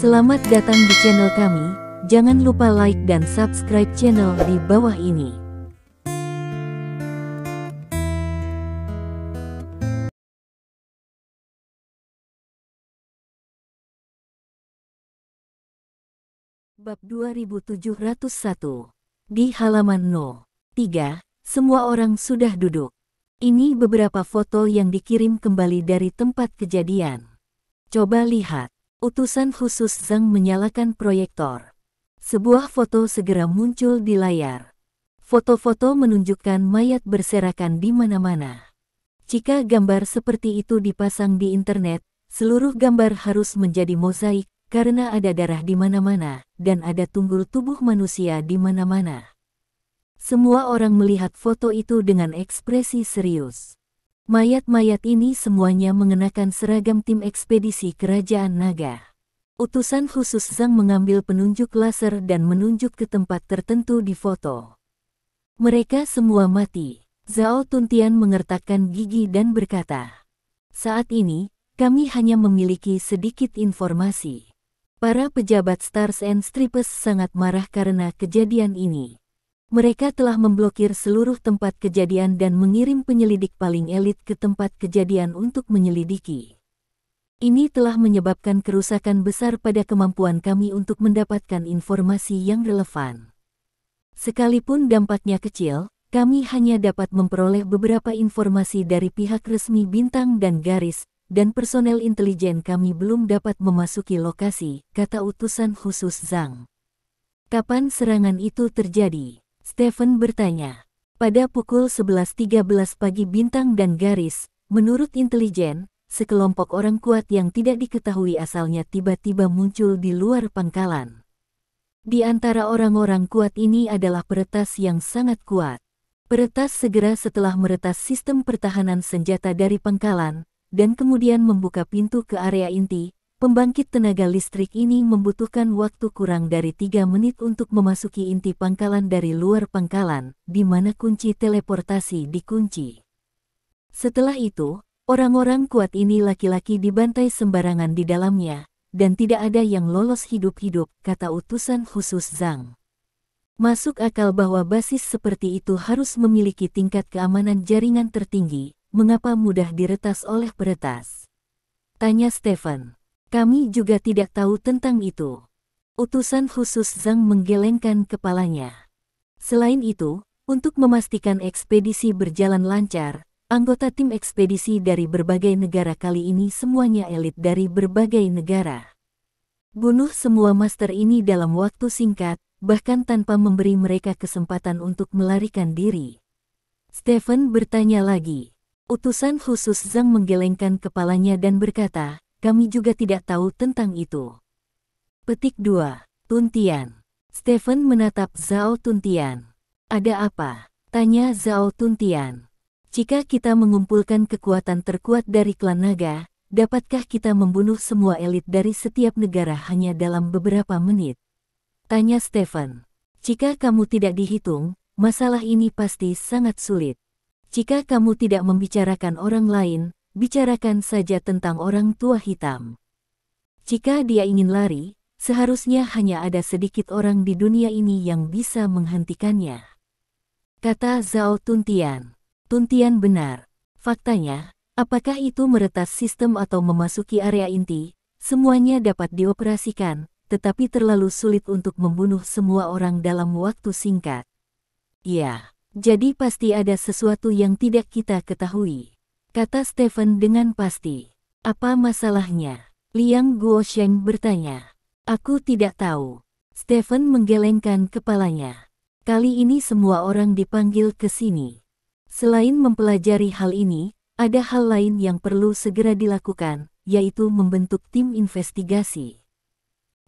Selamat datang di channel kami, jangan lupa like dan subscribe channel di bawah ini. Bab 2701. Di halaman No. 3, semua orang sudah duduk. Ini beberapa foto yang dikirim kembali dari tempat kejadian. Coba lihat. Utusan khusus Zhang menyalakan proyektor. Sebuah foto segera muncul di layar. Foto-foto menunjukkan mayat berserakan di mana-mana. Jika gambar seperti itu dipasang di internet, seluruh gambar harus menjadi mozaik karena ada darah di mana-mana dan ada tunggul tubuh manusia di mana-mana. Semua orang melihat foto itu dengan ekspresi serius. Mayat-mayat ini semuanya mengenakan seragam tim ekspedisi Kerajaan Naga. Utusan khusus Zhang mengambil penunjuk laser dan menunjuk ke tempat tertentu di foto. Mereka semua mati. Zhao Tuntian mengertakkan gigi dan berkata, "Saat ini, kami hanya memiliki sedikit informasi." Para pejabat Stars and Stripes sangat marah karena kejadian ini. Mereka telah memblokir seluruh tempat kejadian dan mengirim penyelidik paling elit ke tempat kejadian untuk menyelidiki. Ini telah menyebabkan kerusakan besar pada kemampuan kami untuk mendapatkan informasi yang relevan. Sekalipun dampaknya kecil, kami hanya dapat memperoleh beberapa informasi dari pihak resmi Bintang dan Garis, dan personel intelijen kami belum dapat memasuki lokasi, kata utusan khusus Zhang. Kapan serangan itu terjadi? Stephen bertanya. Pada pukul 11.13 pagi Bintang dan Garis, menurut intelijen, sekelompok orang kuat yang tidak diketahui asalnya tiba-tiba muncul di luar pangkalan. Di antara orang-orang kuat ini adalah peretas yang sangat kuat. Peretas segera setelah meretas sistem pertahanan senjata dari pangkalan, dan kemudian membuka pintu ke area inti. Pembangkit tenaga listrik ini membutuhkan waktu kurang dari 3 menit untuk memasuki inti pangkalan dari luar pangkalan, di mana kunci teleportasi dikunci. Setelah itu, orang-orang kuat ini laki-laki dibantai sembarangan di dalamnya, dan tidak ada yang lolos hidup-hidup, kata utusan khusus Zhang. Masuk akal bahwa basis seperti itu harus memiliki tingkat keamanan jaringan tertinggi, mengapa mudah diretas oleh peretas? Tanya Stephen. Kami juga tidak tahu tentang itu. Utusan khusus Zhang menggelengkan kepalanya. Selain itu, untuk memastikan ekspedisi berjalan lancar, anggota tim ekspedisi dari berbagai negara kali ini semuanya elit dari berbagai negara. Bunuh semua master ini dalam waktu singkat, bahkan tanpa memberi mereka kesempatan untuk melarikan diri. Stephen bertanya lagi. Utusan khusus Zhang menggelengkan kepalanya dan berkata, "Kami juga tidak tahu tentang itu." Petik 2. Tuntian. Stephen menatap Zhao Tuntian. "Ada apa?" tanya Zhao Tuntian. "Jika kita mengumpulkan kekuatan terkuat dari klan naga, dapatkah kita membunuh semua elit dari setiap negara hanya dalam beberapa menit?" tanya Stephen. "Jika kamu tidak dihitung, masalah ini pasti sangat sulit. Jika kamu tidak membicarakan orang lain, bicarakan saja tentang orang tua hitam. Jika dia ingin lari, seharusnya hanya ada sedikit orang di dunia ini yang bisa menghentikannya," kata Zhao Tuntian. Tuntian benar. Faktanya, apakah itu meretas sistem atau memasuki area inti, semuanya dapat dioperasikan, tetapi terlalu sulit untuk membunuh semua orang dalam waktu singkat. Ya, jadi pasti ada sesuatu yang tidak kita ketahui, kata Stephen dengan pasti. "Apa masalahnya?" Liang Guosheng bertanya. "Aku tidak tahu." Stephen menggelengkan kepalanya. "Kali ini semua orang dipanggil ke sini. Selain mempelajari hal ini, ada hal lain yang perlu segera dilakukan, yaitu membentuk tim investigasi.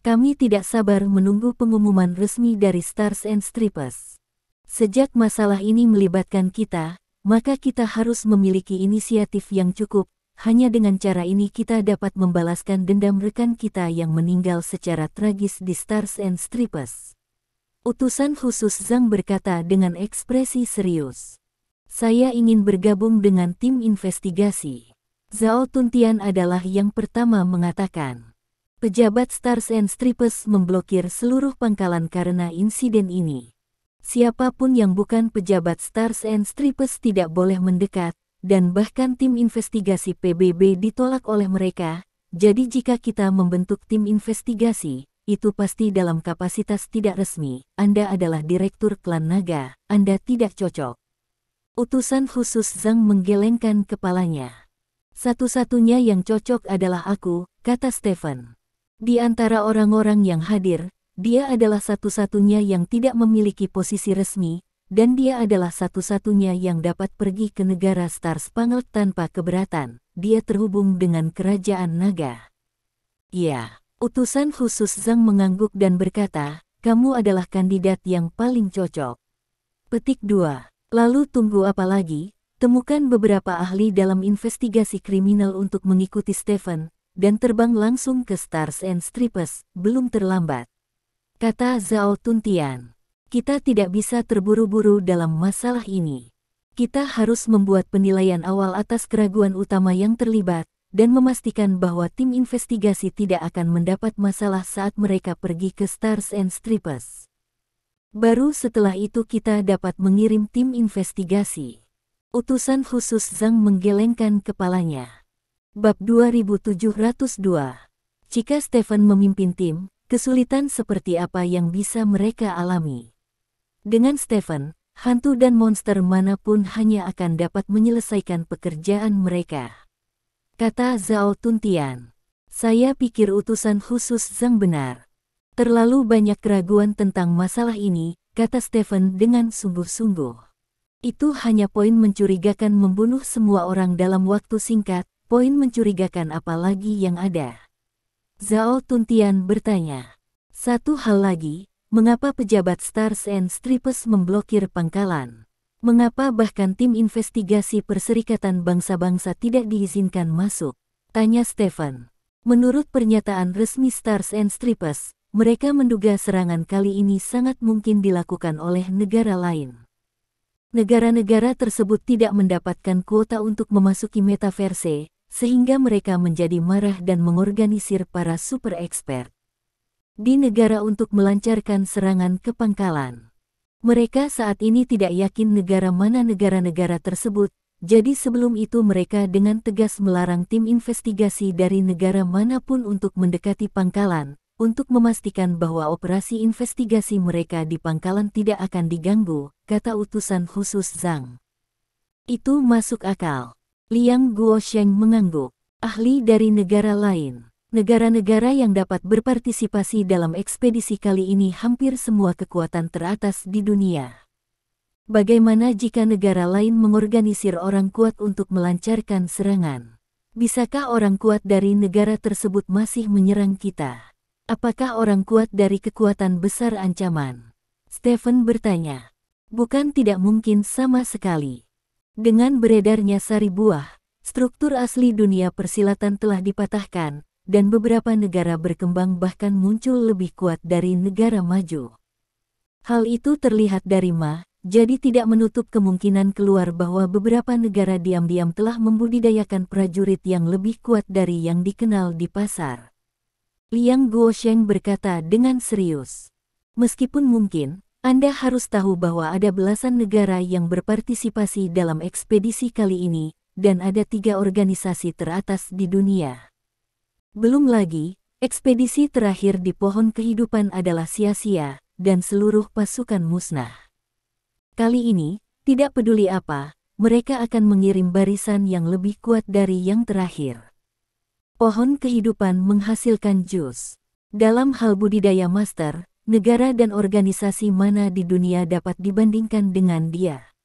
Kami tidak sabar menunggu pengumuman resmi dari Stars and Stripes. Sejak masalah ini melibatkan kita, maka kita harus memiliki inisiatif yang cukup. Hanya dengan cara ini kita dapat membalaskan dendam rekan kita yang meninggal secara tragis di Stars and Stripes." Utusan khusus Zhang berkata dengan ekspresi serius. "Saya ingin bergabung dengan tim investigasi." Zhao Tuntian adalah yang pertama mengatakan. Pejabat Stars and Stripes memblokir seluruh pangkalan karena insiden ini. Siapapun yang bukan pejabat Stars and Stripes tidak boleh mendekat, dan bahkan tim investigasi PBB ditolak oleh mereka. Jadi jika kita membentuk tim investigasi, itu pasti dalam kapasitas tidak resmi. Anda adalah direktur klan naga, Anda tidak cocok. Utusan khusus Zhang menggelengkan kepalanya. Satu-satunya yang cocok adalah aku, kata Stephen. Di antara orang-orang yang hadir, dia adalah satu-satunya yang tidak memiliki posisi resmi, dan dia adalah satu-satunya yang dapat pergi ke negara Star Spangled tanpa keberatan. Dia terhubung dengan kerajaan naga. Ya, utusan khusus Zhang mengangguk dan berkata, kamu adalah kandidat yang paling cocok. Petik 2. Lalu tunggu apa lagi? Temukan beberapa ahli dalam investigasi kriminal untuk mengikuti Stephen, dan terbang langsung ke Stars and Stripes, belum terlambat. Kata Zhao Tuntian. Kita tidak bisa terburu-buru dalam masalah ini. Kita harus membuat penilaian awal atas keraguan utama yang terlibat, dan memastikan bahwa tim investigasi tidak akan mendapat masalah saat mereka pergi ke Stars and Stripes. Baru setelah itu kita dapat mengirim tim investigasi. Utusan khusus Zhang menggelengkan kepalanya. Bab 2702. Jika Stephen memimpin tim, kesulitan seperti apa yang bisa mereka alami? Dengan Stephen, hantu dan monster manapun hanya akan dapat menyelesaikan pekerjaan mereka. Kata Zhao Tuntian. Saya pikir utusan khusus Zhang benar. Terlalu banyak keraguan tentang masalah ini, kata Stephen dengan sungguh-sungguh. Itu hanya poin mencurigakan membunuh semua orang dalam waktu singkat. Poin mencurigakan apa lagi yang ada? Zhao Tuntian bertanya. Satu hal lagi, mengapa pejabat Stars and Stripes memblokir pangkalan? Mengapa bahkan tim investigasi Perserikatan Bangsa-Bangsa tidak diizinkan masuk? Tanya Stephen. Menurut pernyataan resmi Stars and Stripes, mereka menduga serangan kali ini sangat mungkin dilakukan oleh negara lain. Negara-negara tersebut tidak mendapatkan kuota untuk memasuki metaverse, sehingga mereka menjadi marah dan mengorganisir para super expert di negara untuk melancarkan serangan ke pangkalan. Mereka saat ini tidak yakin negara mana negara-negara tersebut, jadi sebelum itu mereka dengan tegas melarang tim investigasi dari negara manapun untuk mendekati pangkalan, untuk memastikan bahwa operasi investigasi mereka di pangkalan tidak akan diganggu, kata utusan khusus Zhang. Itu masuk akal. Liang Guosheng mengangguk. Ahli dari negara lain. Negara-negara yang dapat berpartisipasi dalam ekspedisi kali ini hampir semua kekuatan teratas di dunia. Bagaimana jika negara lain mengorganisir orang kuat untuk melancarkan serangan? Bisakah orang kuat dari negara tersebut masih menyerang kita? Apakah orang kuat dari kekuatan besar ancaman? Stephen bertanya. Bukan tidak mungkin sama sekali. Dengan beredarnya sari buah, struktur asli dunia persilatan telah dipatahkan, dan beberapa negara berkembang bahkan muncul lebih kuat dari negara maju. Hal itu terlihat dari jadi tidak menutup kemungkinan keluar bahwa beberapa negara diam-diam telah membudidayakan prajurit yang lebih kuat dari yang dikenal di pasar. Liang Guosheng berkata dengan serius. Meskipun mungkin, Anda harus tahu bahwa ada belasan negara yang berpartisipasi dalam ekspedisi kali ini, dan ada 3 organisasi teratas di dunia. Belum lagi, ekspedisi terakhir di pohon kehidupan adalah sia-sia, dan seluruh pasukan musnah. Kali ini, tidak peduli apa, mereka akan mengirim barisan yang lebih kuat dari yang terakhir. Pohon kehidupan menghasilkan jus. Dalam hal budidaya master, negara dan organisasi mana di dunia dapat dibandingkan dengan dia?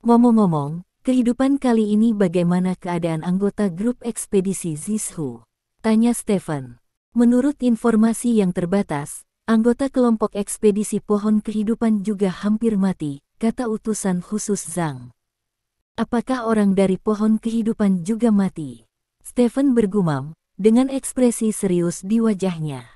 Ngomong-ngomong, kehidupan kali ini bagaimana keadaan anggota grup ekspedisi Zizhu? Tanya Stephen. Menurut informasi yang terbatas, anggota kelompok ekspedisi pohon kehidupan juga hampir mati, kata utusan khusus Zhang. Apakah orang dari pohon kehidupan juga mati? Stephen bergumam, dengan ekspresi serius di wajahnya.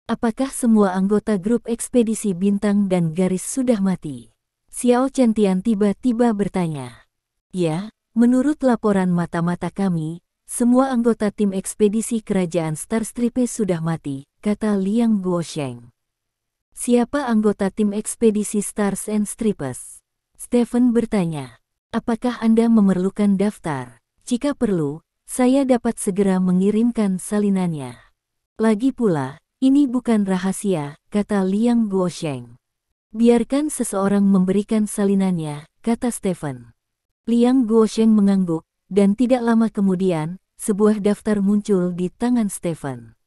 Apakah semua anggota grup ekspedisi bintang dan garis sudah mati? Xiao Chentian tiba-tiba bertanya. Ya, menurut laporan mata-mata kami, semua anggota tim ekspedisi kerajaan Starstripe sudah mati, kata Liang Guosheng. Siapa anggota tim ekspedisi Stars and Stripes? Stephen bertanya. Apakah Anda memerlukan daftar? Jika perlu, saya dapat segera mengirimkan salinannya. Lagi pula, ini bukan rahasia, kata Liang Guosheng. Biarkan seseorang memberikan salinannya, kata Stephen. Liang Guosheng mengangguk, dan tidak lama kemudian, sebuah daftar muncul di tangan Stephen.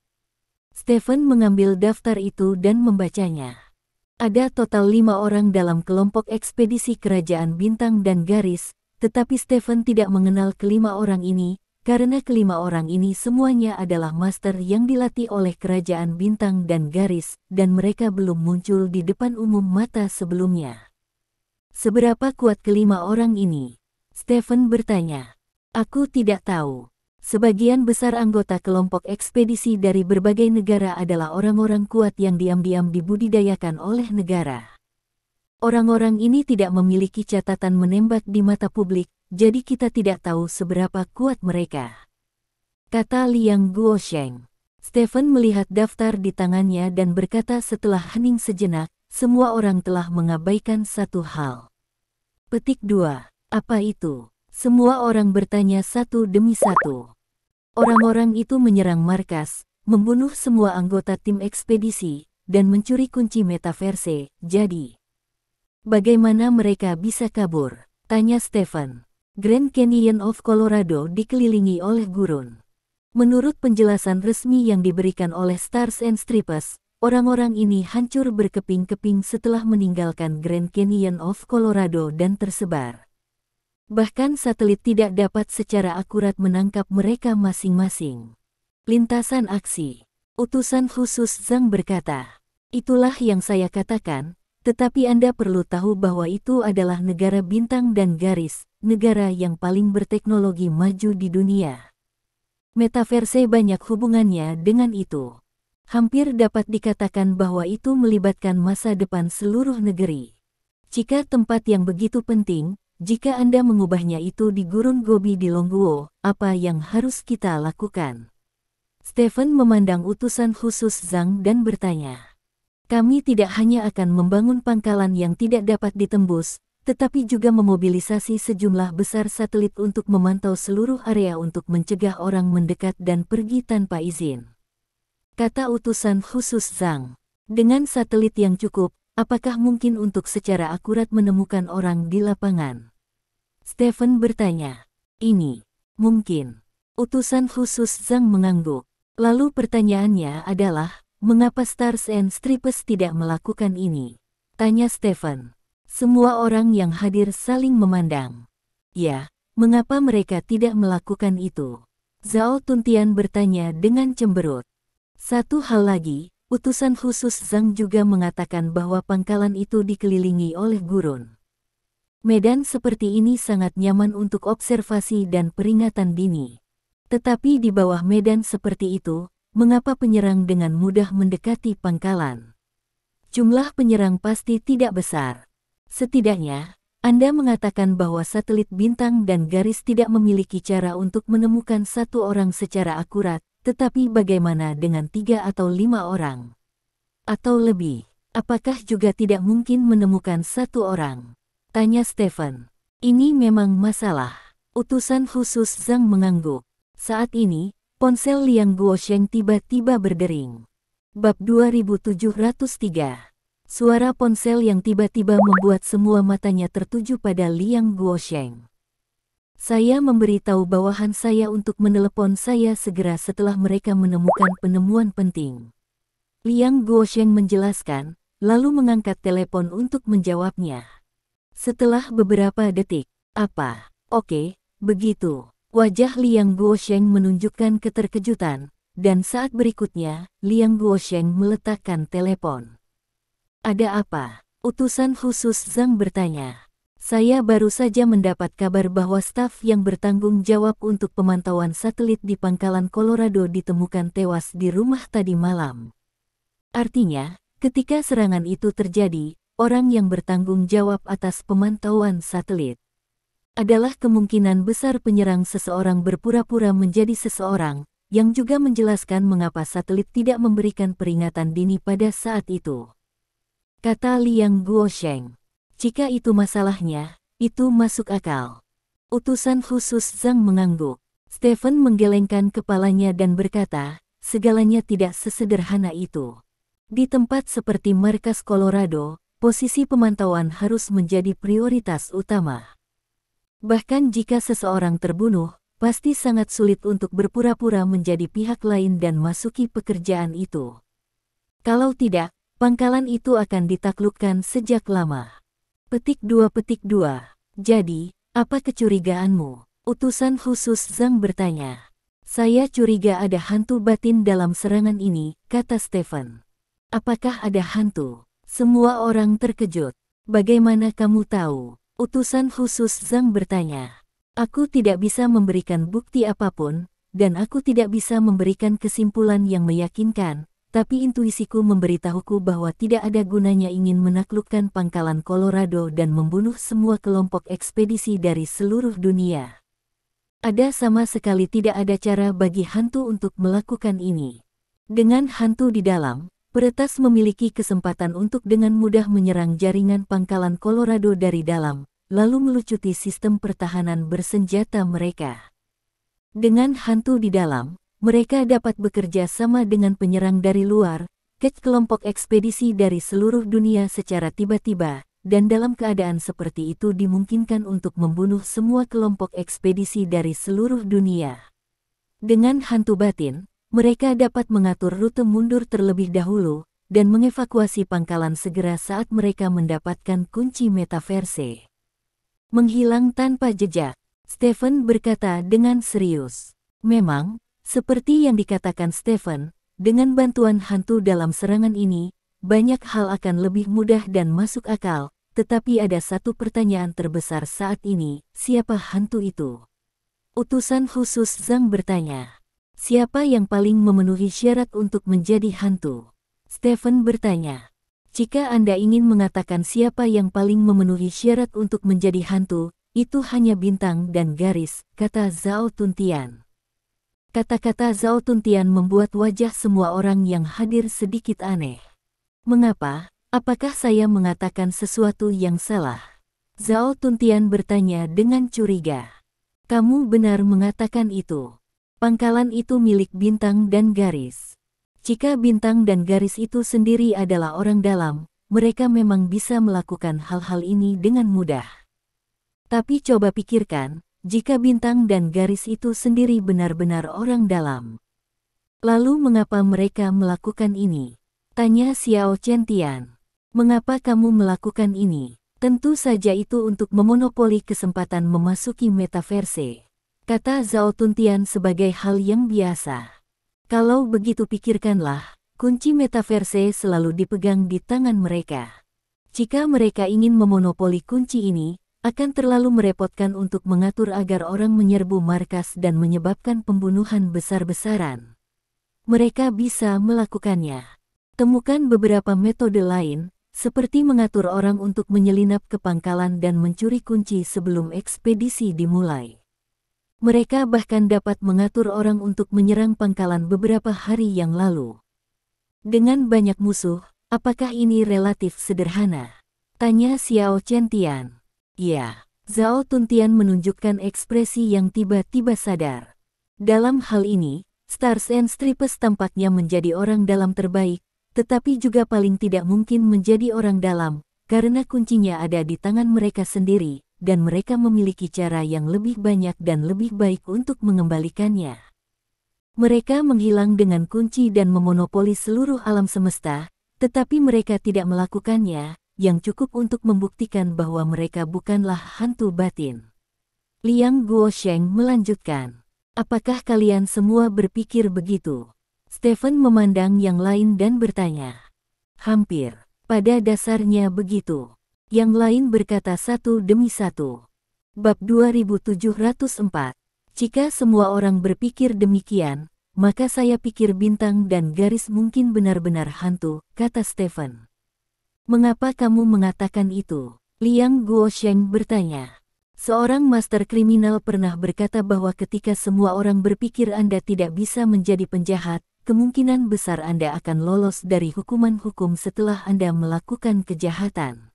Stephen mengambil daftar itu dan membacanya. Ada total 5 orang dalam kelompok ekspedisi kerajaan bintang dan garis, tetapi Stephen tidak mengenal kelima orang ini, karena kelima orang ini semuanya adalah master yang dilatih oleh kerajaan bintang dan garis, dan mereka belum muncul di depan umum mata sebelumnya. Seberapa kuat kelima orang ini? Stephen bertanya. Aku tidak tahu. Sebagian besar anggota kelompok ekspedisi dari berbagai negara adalah orang-orang kuat yang diam-diam dibudidayakan oleh negara. Orang-orang ini tidak memiliki catatan menembak di mata publik, jadi kita tidak tahu seberapa kuat mereka. Kata Liang Guosheng. Stephen melihat daftar di tangannya dan berkata setelah hening sejenak, semua orang telah mengabaikan satu hal. Petik 2. Apa itu? Semua orang bertanya satu demi satu. Orang-orang itu menyerang markas, membunuh semua anggota tim ekspedisi, dan mencuri kunci metaverse, jadi. Bagaimana mereka bisa kabur? Tanya Stephen. Grand Canyon of Colorado dikelilingi oleh gurun. Menurut penjelasan resmi yang diberikan oleh Stars and Stripes, orang-orang ini hancur berkeping-keping setelah meninggalkan Grand Canyon of Colorado dan tersebar. Bahkan satelit tidak dapat secara akurat menangkap mereka masing-masing. Lintasan aksi. Utusan khusus Zhang berkata, itulah yang saya katakan, tetapi Anda perlu tahu bahwa itu adalah negara bintang dan garis, negara yang paling berteknologi maju di dunia. Metaverse banyak hubungannya dengan itu. Hampir dapat dikatakan bahwa itu melibatkan masa depan seluruh negeri. Jika tempat yang begitu penting, jika Anda mengubahnya itu di Gurun Gobi di Longguo, apa yang harus kita lakukan? Stephen memandang utusan khusus Zhang dan bertanya. Kami tidak hanya akan membangun pangkalan yang tidak dapat ditembus, tetapi juga memobilisasi sejumlah besar satelit untuk memantau seluruh area untuk mencegah orang mendekat dan pergi tanpa izin. Kata utusan khusus Zhang. Dengan satelit yang cukup, apakah mungkin untuk secara akurat menemukan orang di lapangan? Stephen bertanya. Ini mungkin. Utusan khusus Zhang mengangguk. Lalu pertanyaannya adalah, mengapa Stars and Stripes tidak melakukan ini? Tanya Stephen. Semua orang yang hadir saling memandang. Ya, mengapa mereka tidak melakukan itu? Zhao Tuntian bertanya dengan cemberut. Satu hal lagi, utusan khusus Zhang juga mengatakan bahwa pangkalan itu dikelilingi oleh gurun. Medan seperti ini sangat nyaman untuk observasi dan peringatan dini. Tetapi di bawah medan seperti itu, mengapa penyerang dengan mudah mendekati pangkalan? Jumlah penyerang pasti tidak besar. Setidaknya, Anda mengatakan bahwa satelit bintang dan garis tidak memiliki cara untuk menemukan satu orang secara akurat, tetapi bagaimana dengan 3 atau 5 orang? Atau lebih, apakah juga tidak mungkin menemukan satu orang? Tanya Stephen. Ini memang masalah. Utusan khusus Zhang mengangguk. Saat ini, ponsel Liang Guosheng tiba-tiba berdering. Bab 2703. Suara ponsel yang tiba-tiba membuat semua matanya tertuju pada Liang Guosheng. Saya memberitahu bawahan saya untuk menelepon saya segera setelah mereka menemukan penemuan penting. Liang Guosheng menjelaskan, lalu mengangkat telepon untuk menjawabnya. Setelah beberapa detik, apa? Oke, begitu. Wajah Liang Guosheng menunjukkan keterkejutan, dan saat berikutnya, Liang Guosheng meletakkan telepon. Ada apa? Utusan khusus Zhang bertanya. Saya baru saja mendapat kabar bahwa staf yang bertanggung jawab untuk pemantauan satelit di pangkalan Colorado ditemukan tewas di rumah tadi malam. Artinya, ketika serangan itu terjadi, orang yang bertanggung jawab atas pemantauan satelit adalah kemungkinan besar penyerang seseorang berpura-pura menjadi seseorang, yang juga menjelaskan mengapa satelit tidak memberikan peringatan dini pada saat itu. Kata Liang Guosheng, jika itu masalahnya, itu masuk akal. Utusan khusus Zhang mengangguk. Stephen menggelengkan kepalanya dan berkata, segalanya tidak sesederhana itu. Di tempat seperti markas Colorado, posisi pemantauan harus menjadi prioritas utama. Bahkan jika seseorang terbunuh, pasti sangat sulit untuk berpura-pura menjadi pihak lain dan masuki pekerjaan itu. Kalau tidak, pangkalan itu akan ditaklukkan sejak lama. Petik 2. Jadi, apa kecurigaanmu? Utusan khusus Zhang bertanya. Saya curiga ada hantu batin dalam serangan ini, kata Stephen. Apakah ada hantu? Semua orang terkejut. Bagaimana kamu tahu? Utusan khusus Zhang bertanya. Aku tidak bisa memberikan bukti apapun, dan aku tidak bisa memberikan kesimpulan yang meyakinkan, tapi intuisiku memberitahuku bahwa tidak ada gunanya ingin menaklukkan pangkalan Colorado dan membunuh semua kelompok ekspedisi dari seluruh dunia. Ada sama sekali tidak ada cara bagi hantu untuk melakukan ini. Dengan hantu di dalam, peretas memiliki kesempatan untuk dengan mudah menyerang jaringan pangkalan Colorado dari dalam, lalu melucuti sistem pertahanan bersenjata mereka. Dengan hantu di dalam, mereka dapat bekerja sama dengan penyerang dari luar, kelompok ekspedisi dari seluruh dunia secara tiba-tiba, dan dalam keadaan seperti itu dimungkinkan untuk membunuh semua kelompok ekspedisi dari seluruh dunia. Dengan hantu batin, mereka dapat mengatur rute mundur terlebih dahulu, dan mengevakuasi pangkalan segera saat mereka mendapatkan kunci metaverse. Menghilang tanpa jejak, Stephen berkata dengan serius. Memang, seperti yang dikatakan Stephen, dengan bantuan hantu dalam serangan ini, banyak hal akan lebih mudah dan masuk akal, tetapi ada satu pertanyaan terbesar saat ini, siapa hantu itu? Utusan khusus Zhang bertanya. Siapa yang paling memenuhi syarat untuk menjadi hantu? Stephen bertanya. Jika Anda ingin mengatakan siapa yang paling memenuhi syarat untuk menjadi hantu, itu hanya bintang dan garis, kata Zhao Tuntian. Kata-kata Zhao Tuntian membuat wajah semua orang yang hadir sedikit aneh. Mengapa? Apakah saya mengatakan sesuatu yang salah? Zhao Tuntian bertanya dengan curiga. Kamu benar mengatakan itu. Pangkalan itu milik bintang dan garis. Jika bintang dan garis itu sendiri adalah orang dalam, mereka memang bisa melakukan hal-hal ini dengan mudah. Tapi coba pikirkan, jika bintang dan garis itu sendiri benar-benar orang dalam. Lalu mengapa mereka melakukan ini? Tanya Xiao Chentian. Mengapa kamu melakukan ini? Tentu saja itu untuk memonopoli kesempatan memasuki metaverse. Kata Zhao Tuntian sebagai hal yang biasa. Kalau begitu pikirkanlah, kunci metaverse selalu dipegang di tangan mereka. Jika mereka ingin memonopoli kunci ini, akan terlalu merepotkan untuk mengatur agar orang menyerbu markas dan menyebabkan pembunuhan besar-besaran. Mereka bisa melakukannya. Temukan beberapa metode lain, seperti mengatur orang untuk menyelinap ke pangkalan dan mencuri kunci sebelum ekspedisi dimulai. Mereka bahkan dapat mengatur orang untuk menyerang pangkalan beberapa hari yang lalu. Dengan banyak musuh, apakah ini relatif sederhana? Tanya Xiao Chentian. Ya, Zhao Tuntian menunjukkan ekspresi yang tiba-tiba sadar. Dalam hal ini, Stars and Stripes tampaknya menjadi orang dalam terbaik, tetapi juga paling tidak mungkin menjadi orang dalam, karena kuncinya ada di tangan mereka sendiri, dan mereka memiliki cara yang lebih banyak dan lebih baik untuk mengembalikannya. Mereka menghilang dengan kunci dan memonopoli seluruh alam semesta, tetapi mereka tidak melakukannya, yang cukup untuk membuktikan bahwa mereka bukanlah hantu batin. Liang Guosheng melanjutkan. Apakah kalian semua berpikir begitu? Stephen memandang yang lain dan bertanya. Hampir. Pada dasarnya begitu. Yang lain berkata satu demi satu. Bab 2704. Jika semua orang berpikir demikian, maka saya pikir bintang dan garis mungkin benar-benar hantu, kata Stephen. Mengapa kamu mengatakan itu? Liang Guosheng bertanya. Seorang master kriminal pernah berkata bahwa ketika semua orang berpikir Anda tidak bisa menjadi penjahat, kemungkinan besar Anda akan lolos dari hukuman hukum setelah Anda melakukan kejahatan.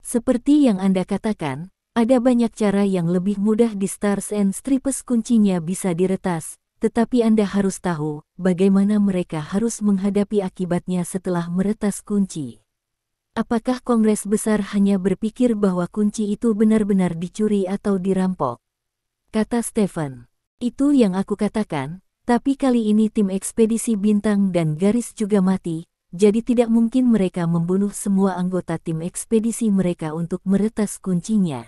Seperti yang Anda katakan, ada banyak cara yang lebih mudah di Stars and Stripes kuncinya bisa diretas, tetapi Anda harus tahu bagaimana mereka harus menghadapi akibatnya setelah meretas kunci. Apakah Kongres Besar hanya berpikir bahwa kunci itu benar-benar dicuri atau dirampok? Kata Stephen. Itu yang aku katakan, tapi kali ini tim ekspedisi Bintang dan Garis juga mati, jadi tidak mungkin mereka membunuh semua anggota tim ekspedisi mereka untuk meretas kuncinya.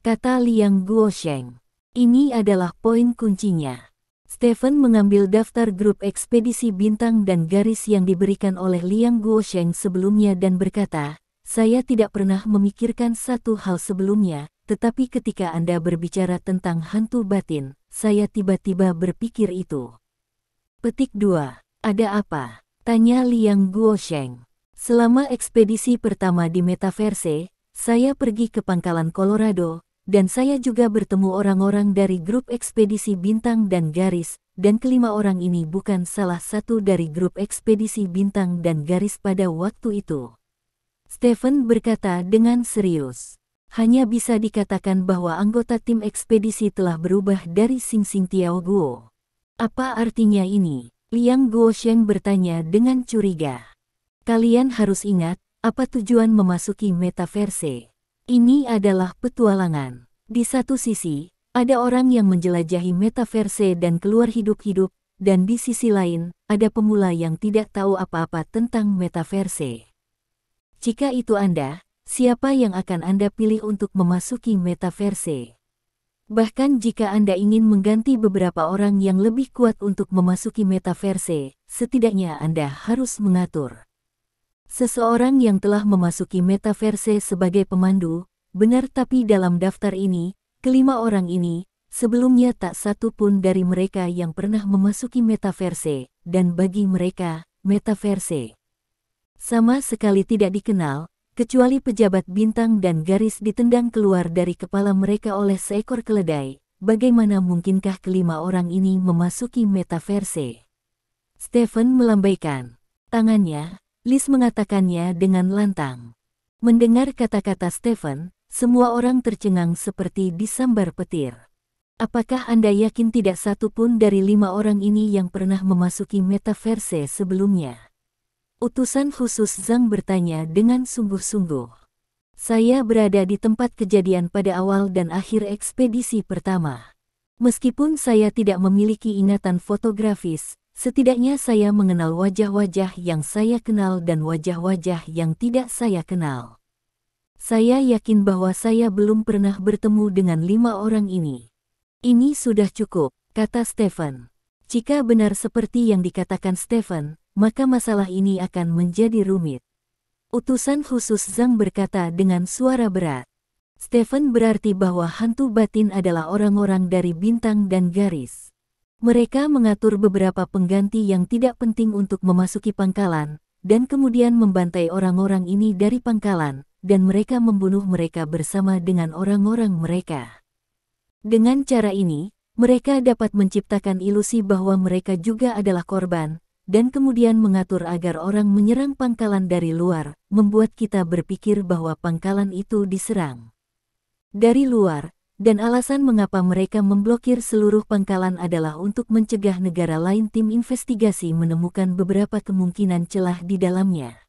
Kata Liang Guosheng. Ini adalah poin kuncinya. Stephen mengambil daftar grup ekspedisi Bintang dan Garis yang diberikan oleh Liang Guosheng sebelumnya dan berkata, saya tidak pernah memikirkan satu hal sebelumnya, tetapi ketika Anda berbicara tentang hantu batin, saya tiba-tiba berpikir itu. Petik 2. Ada apa? Tanya Liang Guosheng. Selama ekspedisi pertama di Metaverse, saya pergi ke Pangkalan Colorado, dan saya juga bertemu orang-orang dari grup ekspedisi Bintang dan Garis, dan kelima orang ini bukan salah satu dari grup ekspedisi Bintang dan Garis pada waktu itu. Stephen berkata dengan serius. Hanya bisa dikatakan bahwa anggota tim ekspedisi telah berubah dari Xing Xing Tiao Guo. Apa artinya ini? Liang Guosheng bertanya dengan curiga. Kalian harus ingat, apa tujuan memasuki Metaverse? Ini adalah petualangan. Di satu sisi, ada orang yang menjelajahi Metaverse dan keluar hidup-hidup, dan di sisi lain, ada pemula yang tidak tahu apa-apa tentang Metaverse. Jika itu Anda, siapa yang akan Anda pilih untuk memasuki Metaverse? Bahkan jika Anda ingin mengganti beberapa orang yang lebih kuat untuk memasuki Metaverse, setidaknya Anda harus mengatur. Seseorang yang telah memasuki Metaverse sebagai pemandu, benar, tapi dalam daftar ini, kelima orang ini, sebelumnya tak satu pun dari mereka yang pernah memasuki Metaverse, dan bagi mereka, Metaverse sama sekali tidak dikenal, kecuali pejabat Bintang dan Garis ditendang keluar dari kepala mereka oleh seekor keledai. Bagaimana mungkinkah kelima orang ini memasuki Metaverse? Stephen melambaikan tangannya. Liz mengatakannya dengan lantang. Mendengar kata-kata Stephen, semua orang tercengang seperti disambar petir. Apakah Anda yakin tidak satu pun dari 5 orang ini yang pernah memasuki Metaverse sebelumnya? Utusan khusus Zhang bertanya dengan sungguh-sungguh. Saya berada di tempat kejadian pada awal dan akhir ekspedisi pertama. Meskipun saya tidak memiliki ingatan fotografis, setidaknya saya mengenal wajah-wajah yang saya kenal dan wajah-wajah yang tidak saya kenal. Saya yakin bahwa saya belum pernah bertemu dengan 5 orang ini. Ini sudah cukup, kata Stephen. Jika benar seperti yang dikatakan Stephen, maka masalah ini akan menjadi rumit. Utusan khusus Zhang berkata dengan suara berat. Stephen, berarti bahwa hantu batin adalah orang-orang dari Bintang dan Garis. Mereka mengatur beberapa pengganti yang tidak penting untuk memasuki pangkalan, dan kemudian membantai orang-orang ini dari pangkalan, dan mereka membunuh mereka bersama dengan orang-orang mereka. Dengan cara ini, mereka dapat menciptakan ilusi bahwa mereka juga adalah korban, dan kemudian mengatur agar orang menyerang pangkalan dari luar, membuat kita berpikir bahwa pangkalan itu diserang dari luar. Dan alasan mengapa mereka memblokir seluruh pangkalan adalah untuk mencegah negara lain. Tim investigasi menemukan beberapa kemungkinan celah di dalamnya.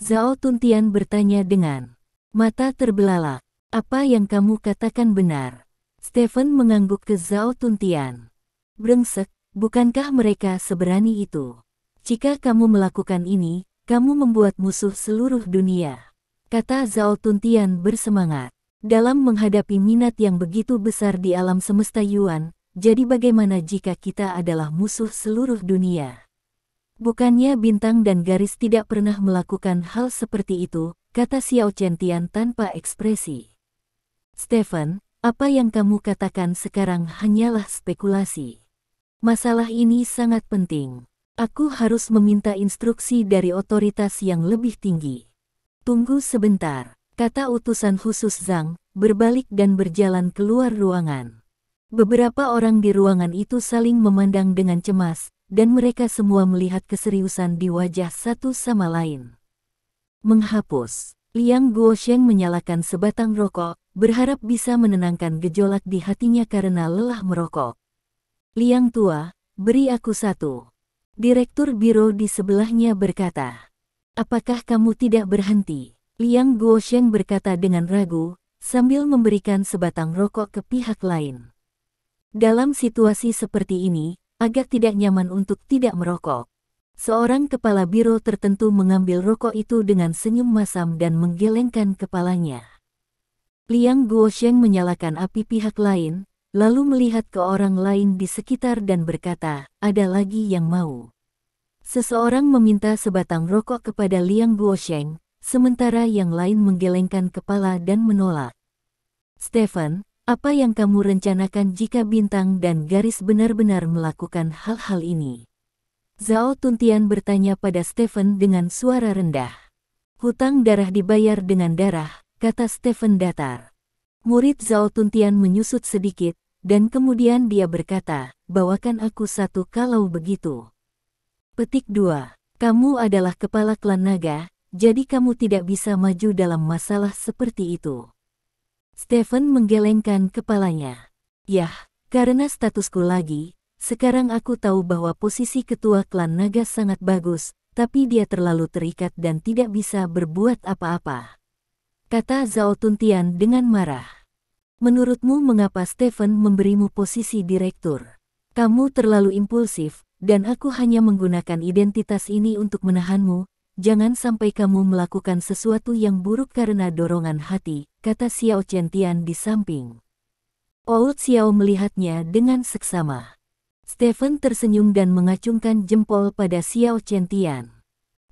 Zhao Tuntian bertanya dengan mata terbelalak. Apa yang kamu katakan benar? Stephen mengangguk ke Zhao Tuntian. Brengsek, bukankah mereka seberani itu? Jika kamu melakukan ini, kamu membuat musuh seluruh dunia, kata Zhao Tuntian bersemangat. Dalam menghadapi minat yang begitu besar di alam semesta Yuan, jadi bagaimana jika kita adalah musuh seluruh dunia? Bukannya Bintang dan Garis tidak pernah melakukan hal seperti itu, kata Xiao Chentian tanpa ekspresi. Stephen, apa yang kamu katakan sekarang hanyalah spekulasi. Masalah ini sangat penting. Aku harus meminta instruksi dari otoritas yang lebih tinggi. Tunggu sebentar. Kata utusan khusus Zhang, berbalik dan berjalan keluar ruangan. Beberapa orang di ruangan itu saling memandang dengan cemas, dan mereka semua melihat keseriusan di wajah satu sama lain. Menghapus. Liang Guosheng menyalakan sebatang rokok, berharap bisa menenangkan gejolak di hatinya karena lelah merokok. Liang tua, beri aku satu. Direktur biro di sebelahnya berkata. Apakah kamu tidak berhenti? Liang Guosheng berkata dengan ragu, sambil memberikan sebatang rokok ke pihak lain. Dalam situasi seperti ini, agak tidak nyaman untuk tidak merokok. Seorang kepala biro tertentu mengambil rokok itu dengan senyum masam dan menggelengkan kepalanya. Liang Guosheng menyalakan api pihak lain, lalu melihat ke orang lain di sekitar dan berkata, ada lagi yang mau. Seseorang meminta sebatang rokok kepada Liang Guosheng, sementara yang lain menggelengkan kepala dan menolak. Stephen, apa yang kamu rencanakan jika Bintang dan Garis benar-benar melakukan hal-hal ini? Zhao Tuntian bertanya pada Stephen dengan suara rendah. Hutang darah dibayar dengan darah, kata Stephen datar. Murid Zhao Tuntian menyusut sedikit, dan kemudian dia berkata, bawakan aku satu kalau begitu. Petik 2. Kamu adalah kepala klan naga, jadi kamu tidak bisa maju dalam masalah seperti itu. Stephen menggelengkan kepalanya. Yah, karena statusku lagi. Sekarang aku tahu bahwa posisi ketua klan naga sangat bagus, tapi dia terlalu terikat dan tidak bisa berbuat apa-apa. Kata Zhao Tuntian dengan marah. Menurutmu mengapa Stephen memberimu posisi direktur? Kamu terlalu impulsif, dan aku hanya menggunakan identitas ini untuk menahanmu. Jangan sampai kamu melakukan sesuatu yang buruk karena dorongan hati, kata Xiao Chentian di samping. Old Xiao melihatnya dengan seksama. Stephen tersenyum dan mengacungkan jempol pada Xiao Chentian.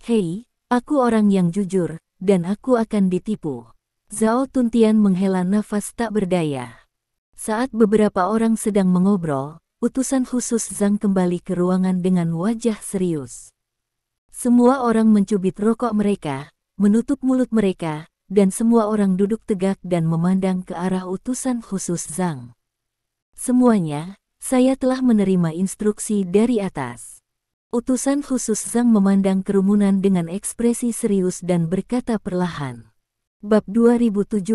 Hei, aku orang yang jujur, dan aku akan ditipu. Zhao Tuntian menghela nafas tak berdaya. Saat beberapa orang sedang mengobrol, utusan khusus Zhang kembali ke ruangan dengan wajah serius. Semua orang mencubit rokok mereka, menutup mulut mereka, dan semua orang duduk tegak dan memandang ke arah utusan khusus Zhang. Semuanya, saya telah menerima instruksi dari atas. Utusan khusus Zhang memandang kerumunan dengan ekspresi serius dan berkata perlahan. Bab 2705.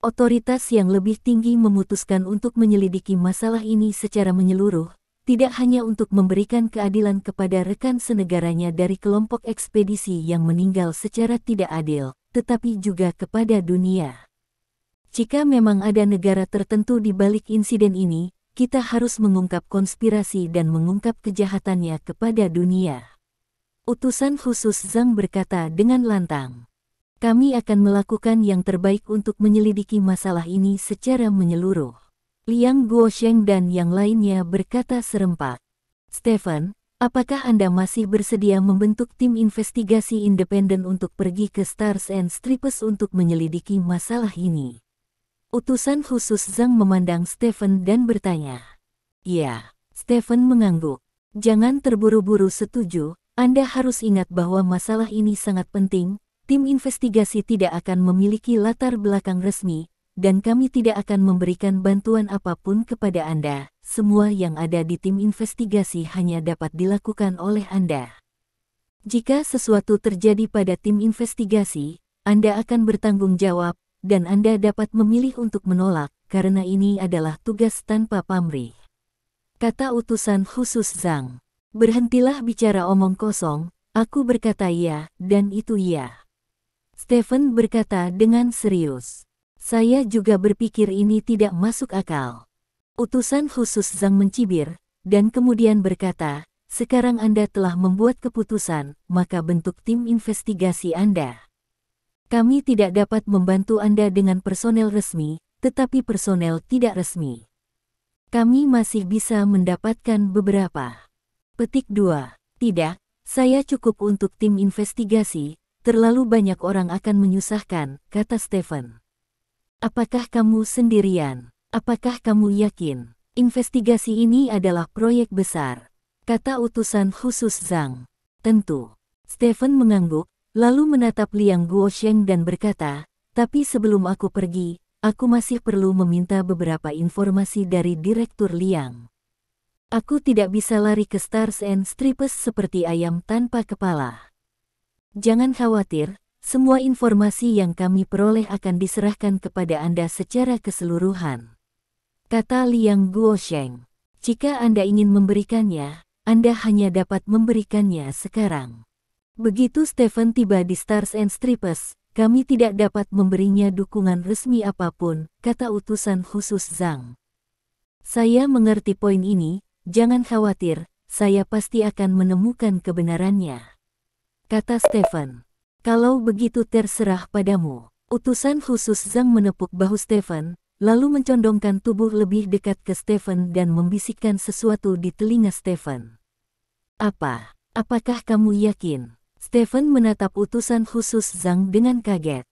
Otoritas yang lebih tinggi memutuskan untuk menyelidiki masalah ini secara menyeluruh, tidak hanya untuk memberikan keadilan kepada rekan senegaranya dari kelompok ekspedisi yang meninggal secara tidak adil, tetapi juga kepada dunia. Jika memang ada negara tertentu di balik insiden ini, kita harus mengungkap konspirasi dan mengungkap kejahatannya kepada dunia. Utusan khusus Zhang berkata dengan lantang. Kami akan melakukan yang terbaik untuk menyelidiki masalah ini secara menyeluruh. Liang Guosheng dan yang lainnya berkata serempak. Stephen, apakah Anda masih bersedia membentuk tim investigasi independen untuk pergi ke Stars and Stripes untuk menyelidiki masalah ini? Utusan khusus Zhang memandang Stephen dan bertanya. Ya, Stephen mengangguk. Jangan terburu-buru setuju, Anda harus ingat bahwa masalah ini sangat penting, tim investigasi tidak akan memiliki latar belakang resmi, dan kami tidak akan memberikan bantuan apapun kepada Anda. Semua yang ada di tim investigasi hanya dapat dilakukan oleh Anda. Jika sesuatu terjadi pada tim investigasi, Anda akan bertanggung jawab, dan Anda dapat memilih untuk menolak, karena ini adalah tugas tanpa pamrih. Kata utusan khusus Zhang. Berhentilah bicara omong kosong, aku berkata iya, dan itu iya. Stephen berkata dengan serius. Saya juga berpikir ini tidak masuk akal. Utusan khusus Zhang mencibir, dan kemudian berkata, sekarang Anda telah membuat keputusan, maka bentuk tim investigasi Anda. Kami tidak dapat membantu Anda dengan personel resmi, tetapi personel tidak resmi. Kami masih bisa mendapatkan beberapa. Petik 2. Tidak, saya cukup untuk tim investigasi, terlalu banyak orang akan menyusahkan, kata Stephen. Apakah kamu sendirian? Apakah kamu yakin? Investigasi ini adalah proyek besar, kata utusan khusus Zhang. Tentu. Stephen mengangguk, lalu menatap Liang Guosheng dan berkata, Tapi sebelum aku pergi, aku masih perlu meminta beberapa informasi dari Direktur Liang. Aku tidak bisa lari ke Stars and Stripes seperti ayam tanpa kepala. Jangan khawatir, semua informasi yang kami peroleh akan diserahkan kepada Anda secara keseluruhan, kata Liang Guosheng. Jika Anda ingin memberikannya, Anda hanya dapat memberikannya sekarang. Begitu Stephen tiba di Stars and Stripes, kami tidak dapat memberinya dukungan resmi apapun, kata utusan khusus Zhang. Saya mengerti poin ini, jangan khawatir, saya pasti akan menemukan kebenarannya, kata Stephen. Kalau begitu terserah padamu. Utusan khusus Zhang menepuk bahu Stephen, lalu mencondongkan tubuh lebih dekat ke Stephen dan membisikkan sesuatu di telinga Stephen. Apakah kamu yakin? Stephen menatap utusan khusus Zhang dengan kaget.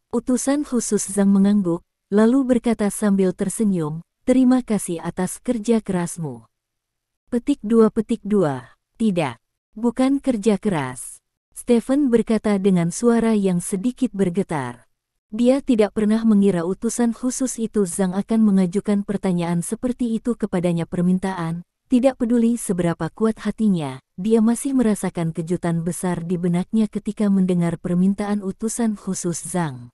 Utusan khusus Zhang mengangguk, lalu berkata sambil tersenyum, terima kasih atas kerja kerasmu. Petik 2. Tidak. Bukan kerja keras. Stephen berkata dengan suara yang sedikit bergetar. Dia tidak pernah mengira utusan khusus itu Zhang akan mengajukan pertanyaan seperti itu kepadanya. Permintaan, tidak peduli seberapa kuat hatinya, dia masih merasakan kejutan besar di benaknya ketika mendengar permintaan utusan khusus Zhang.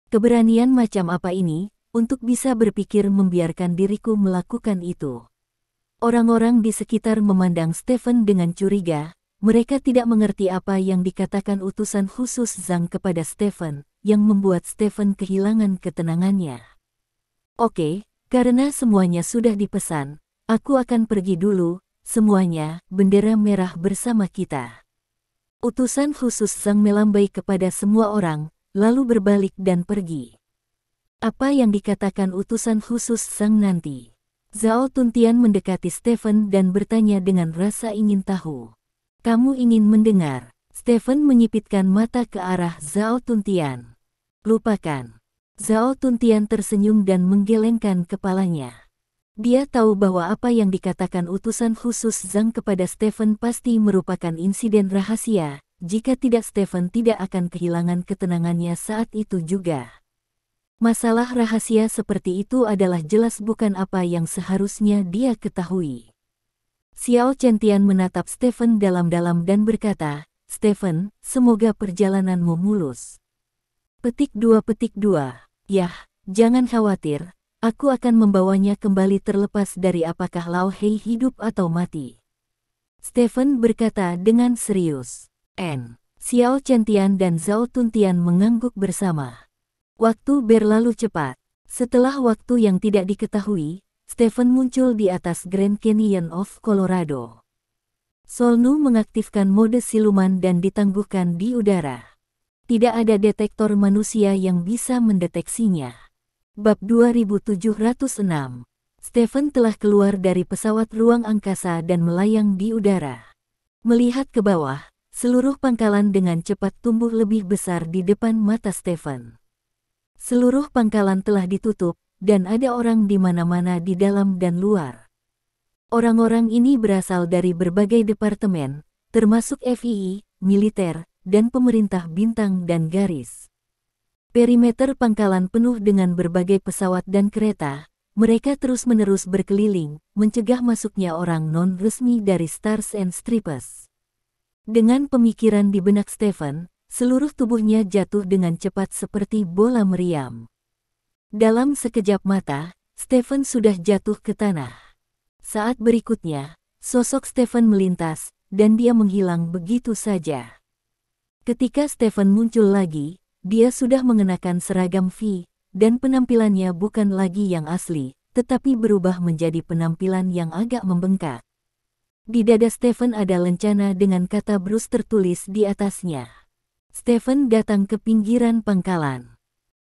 Keberanian macam apa ini, untuk bisa berpikir membiarkan diriku melakukan itu? Orang-orang di sekitar memandang Stephen dengan curiga. Mereka tidak mengerti apa yang dikatakan utusan khusus Zhang kepada Stephen, yang membuat Stephen kehilangan ketenangannya. Oke, karena semuanya sudah dipesan, aku akan pergi dulu, semuanya, bendera merah bersama kita. Utusan khusus Zhang melambai kepada semua orang, lalu berbalik dan pergi. Apa yang dikatakan utusan khusus Zhang nanti? Zhao Tuntian mendekati Stephen dan bertanya dengan rasa ingin tahu. Kamu ingin mendengar? Stephen menyipitkan mata ke arah Zhao Tuntian. Lupakan. Zhao Tuntian tersenyum dan menggelengkan kepalanya. Dia tahu bahwa apa yang dikatakan utusan khusus Zhang kepada Stephen pasti merupakan insiden rahasia. Jika tidak, Stephen tidak akan kehilangan ketenangannya saat itu juga. Masalah rahasia seperti itu adalah jelas bukan apa yang seharusnya dia ketahui. Xiao Chentian menatap Stephen dalam-dalam dan berkata, Stephen, semoga perjalananmu mulus. Petik 2. Yah, jangan khawatir, aku akan membawanya kembali terlepas dari apakah Lao Hei hidup atau mati. Stephen berkata dengan serius. Xiao Chentian dan Zhao Tuntian mengangguk bersama. Waktu berlalu cepat. Setelah waktu yang tidak diketahui, Stephen muncul di atas Grand Canyon of Colorado. Solnu mengaktifkan mode siluman dan ditangguhkan di udara. Tidak ada detektor manusia yang bisa mendeteksinya. Bab 2706. Stephen telah keluar dari pesawat ruang angkasa dan melayang di udara. Melihat ke bawah, seluruh pangkalan dengan cepat tumbuh lebih besar di depan mata Stephen. Seluruh pangkalan telah ditutup, dan ada orang di mana-mana di dalam dan luar. Orang-orang ini berasal dari berbagai departemen, termasuk FII, militer, dan pemerintah bintang dan garis. Perimeter pangkalan penuh dengan berbagai pesawat dan kereta. Mereka terus-menerus berkeliling, mencegah masuknya orang non-resmi dari Stars and Stripes. Dengan pemikiran di benak Stephen, seluruh tubuhnya jatuh dengan cepat seperti bola meriam. Dalam sekejap mata, Stephen sudah jatuh ke tanah. Saat berikutnya, sosok Stephen melintas, dan dia menghilang begitu saja. Ketika Stephen muncul lagi, dia sudah mengenakan seragam V, dan penampilannya bukan lagi yang asli, tetapi berubah menjadi penampilan yang agak membengkak. Di dada Stephen ada lencana dengan kata Bruce tertulis di atasnya. Stephen datang ke pinggiran pangkalan.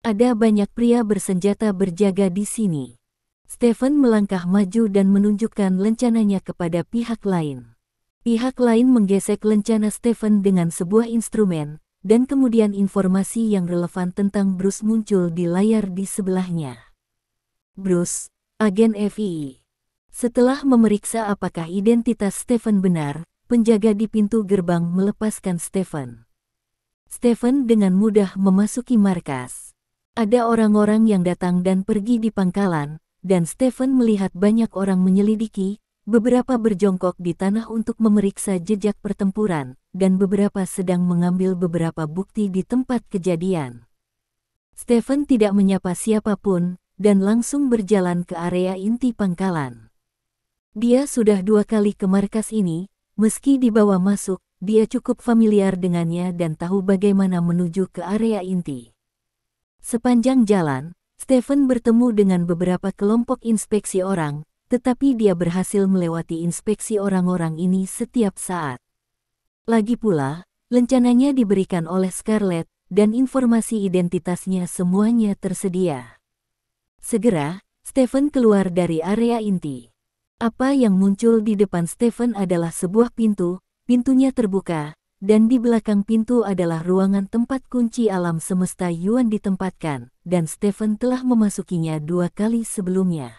Ada banyak pria bersenjata berjaga di sini. Stephen melangkah maju dan menunjukkan lencananya kepada pihak lain. Pihak lain menggesek lencana Stephen dengan sebuah instrumen, dan kemudian informasi yang relevan tentang Bruce muncul di layar di sebelahnya. Bruce, agen FII. Setelah memeriksa apakah identitas Stephen benar, penjaga di pintu gerbang melepaskan Stephen. Stephen dengan mudah memasuki markas. Ada orang-orang yang datang dan pergi di pangkalan, dan Stephen melihat banyak orang menyelidiki, beberapa berjongkok di tanah untuk memeriksa jejak pertempuran, dan beberapa sedang mengambil beberapa bukti di tempat kejadian. Stephen tidak menyapa siapapun, dan langsung berjalan ke area inti pangkalan. Dia sudah 2 kali ke markas ini, meski dibawa masuk, dia cukup familiar dengannya dan tahu bagaimana menuju ke area inti. Sepanjang jalan, Stephen bertemu dengan beberapa kelompok inspeksi orang, tetapi dia berhasil melewati inspeksi orang-orang ini setiap saat. Lagi pula, lencananya diberikan oleh Scarlett, dan informasi identitasnya semuanya tersedia. Segera, Stephen keluar dari area inti. Apa yang muncul di depan Stephen adalah sebuah pintu, pintunya terbuka, dan di belakang pintu adalah ruangan tempat kunci alam semesta Yuan ditempatkan, dan Stephen telah memasukinya 2 kali sebelumnya.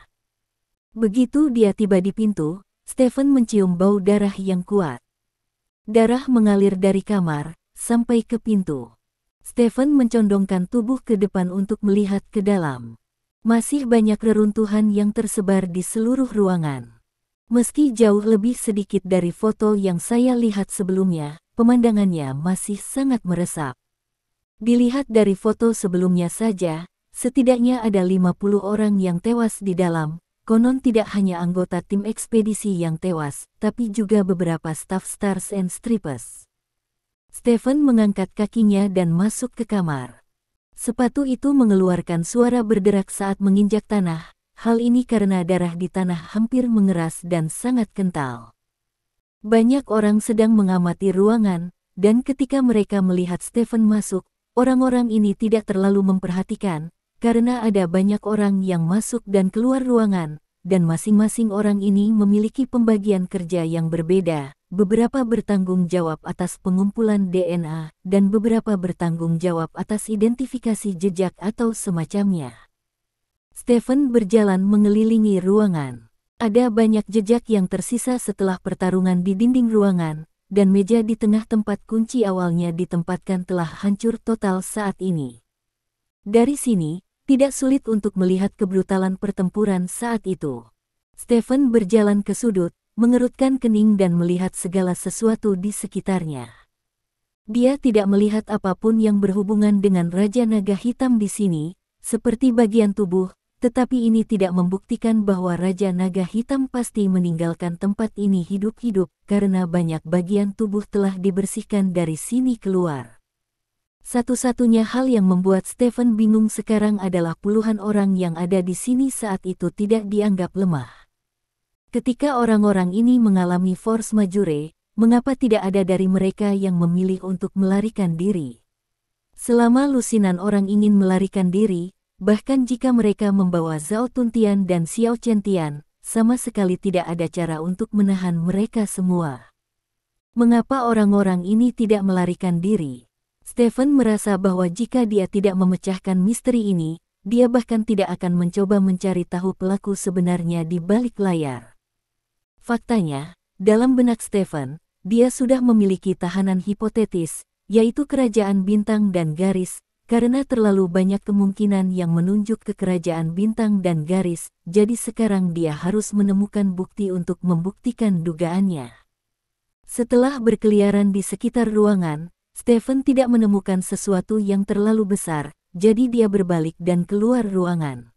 Begitu dia tiba di pintu, Stephen mencium bau darah yang kuat. Darah mengalir dari kamar, sampai ke pintu. Stephen mencondongkan tubuh ke depan untuk melihat ke dalam. Masih banyak reruntuhan yang tersebar di seluruh ruangan. Meski jauh lebih sedikit dari foto yang saya lihat sebelumnya, pemandangannya masih sangat meresap. Dilihat dari foto sebelumnya saja, setidaknya ada 50 orang yang tewas di dalam, konon tidak hanya anggota tim ekspedisi yang tewas, tapi juga beberapa staf Stars and Stripes. Stephen mengangkat kakinya dan masuk ke kamar. Sepatu itu mengeluarkan suara berderak saat menginjak tanah, hal ini karena darah di tanah hampir mengeras dan sangat kental. Banyak orang sedang mengamati ruangan, dan ketika mereka melihat Stephen masuk, orang-orang ini tidak terlalu memperhatikan, karena ada banyak orang yang masuk dan keluar ruangan, dan masing-masing orang ini memiliki pembagian kerja yang berbeda. Beberapa bertanggung jawab atas pengumpulan DNA, dan beberapa bertanggung jawab atas identifikasi jejak atau semacamnya. Stephen berjalan mengelilingi ruangan. Ada banyak jejak yang tersisa setelah pertarungan di dinding ruangan, dan meja di tengah tempat kunci awalnya ditempatkan telah hancur total saat ini. Dari sini, tidak sulit untuk melihat kebrutalan pertempuran saat itu. Stephen berjalan ke sudut, mengerutkan kening dan melihat segala sesuatu di sekitarnya. Dia tidak melihat apapun yang berhubungan dengan Raja Naga Hitam di sini, seperti bagian tubuh, tetapi ini tidak membuktikan bahwa Raja Naga Hitam pasti meninggalkan tempat ini hidup-hidup, karena banyak bagian tubuh telah dibersihkan dari sini keluar. Satu-satunya hal yang membuat Stephen bingung sekarang adalah puluhan orang yang ada di sini saat itu tidak dianggap lemah. Ketika orang-orang ini mengalami force majeure, mengapa tidak ada dari mereka yang memilih untuk melarikan diri? Selama lusinan orang ingin melarikan diri, bahkan jika mereka membawa Zhao Tuntian dan Xiao Chentian, sama sekali tidak ada cara untuk menahan mereka semua. Mengapa orang-orang ini tidak melarikan diri? Stephen merasa bahwa jika dia tidak memecahkan misteri ini, dia bahkan tidak akan mencoba mencari tahu pelaku sebenarnya di balik layar. Faktanya, dalam benak Stephen, dia sudah memiliki tahanan hipotetis, yaitu Kerajaan Bintang dan Garis, karena terlalu banyak kemungkinan yang menunjuk ke Kerajaan Bintang dan Garis, jadi sekarang dia harus menemukan bukti untuk membuktikan dugaannya. Setelah berkeliaran di sekitar ruangan, Stephen tidak menemukan sesuatu yang terlalu besar, jadi dia berbalik dan keluar ruangan.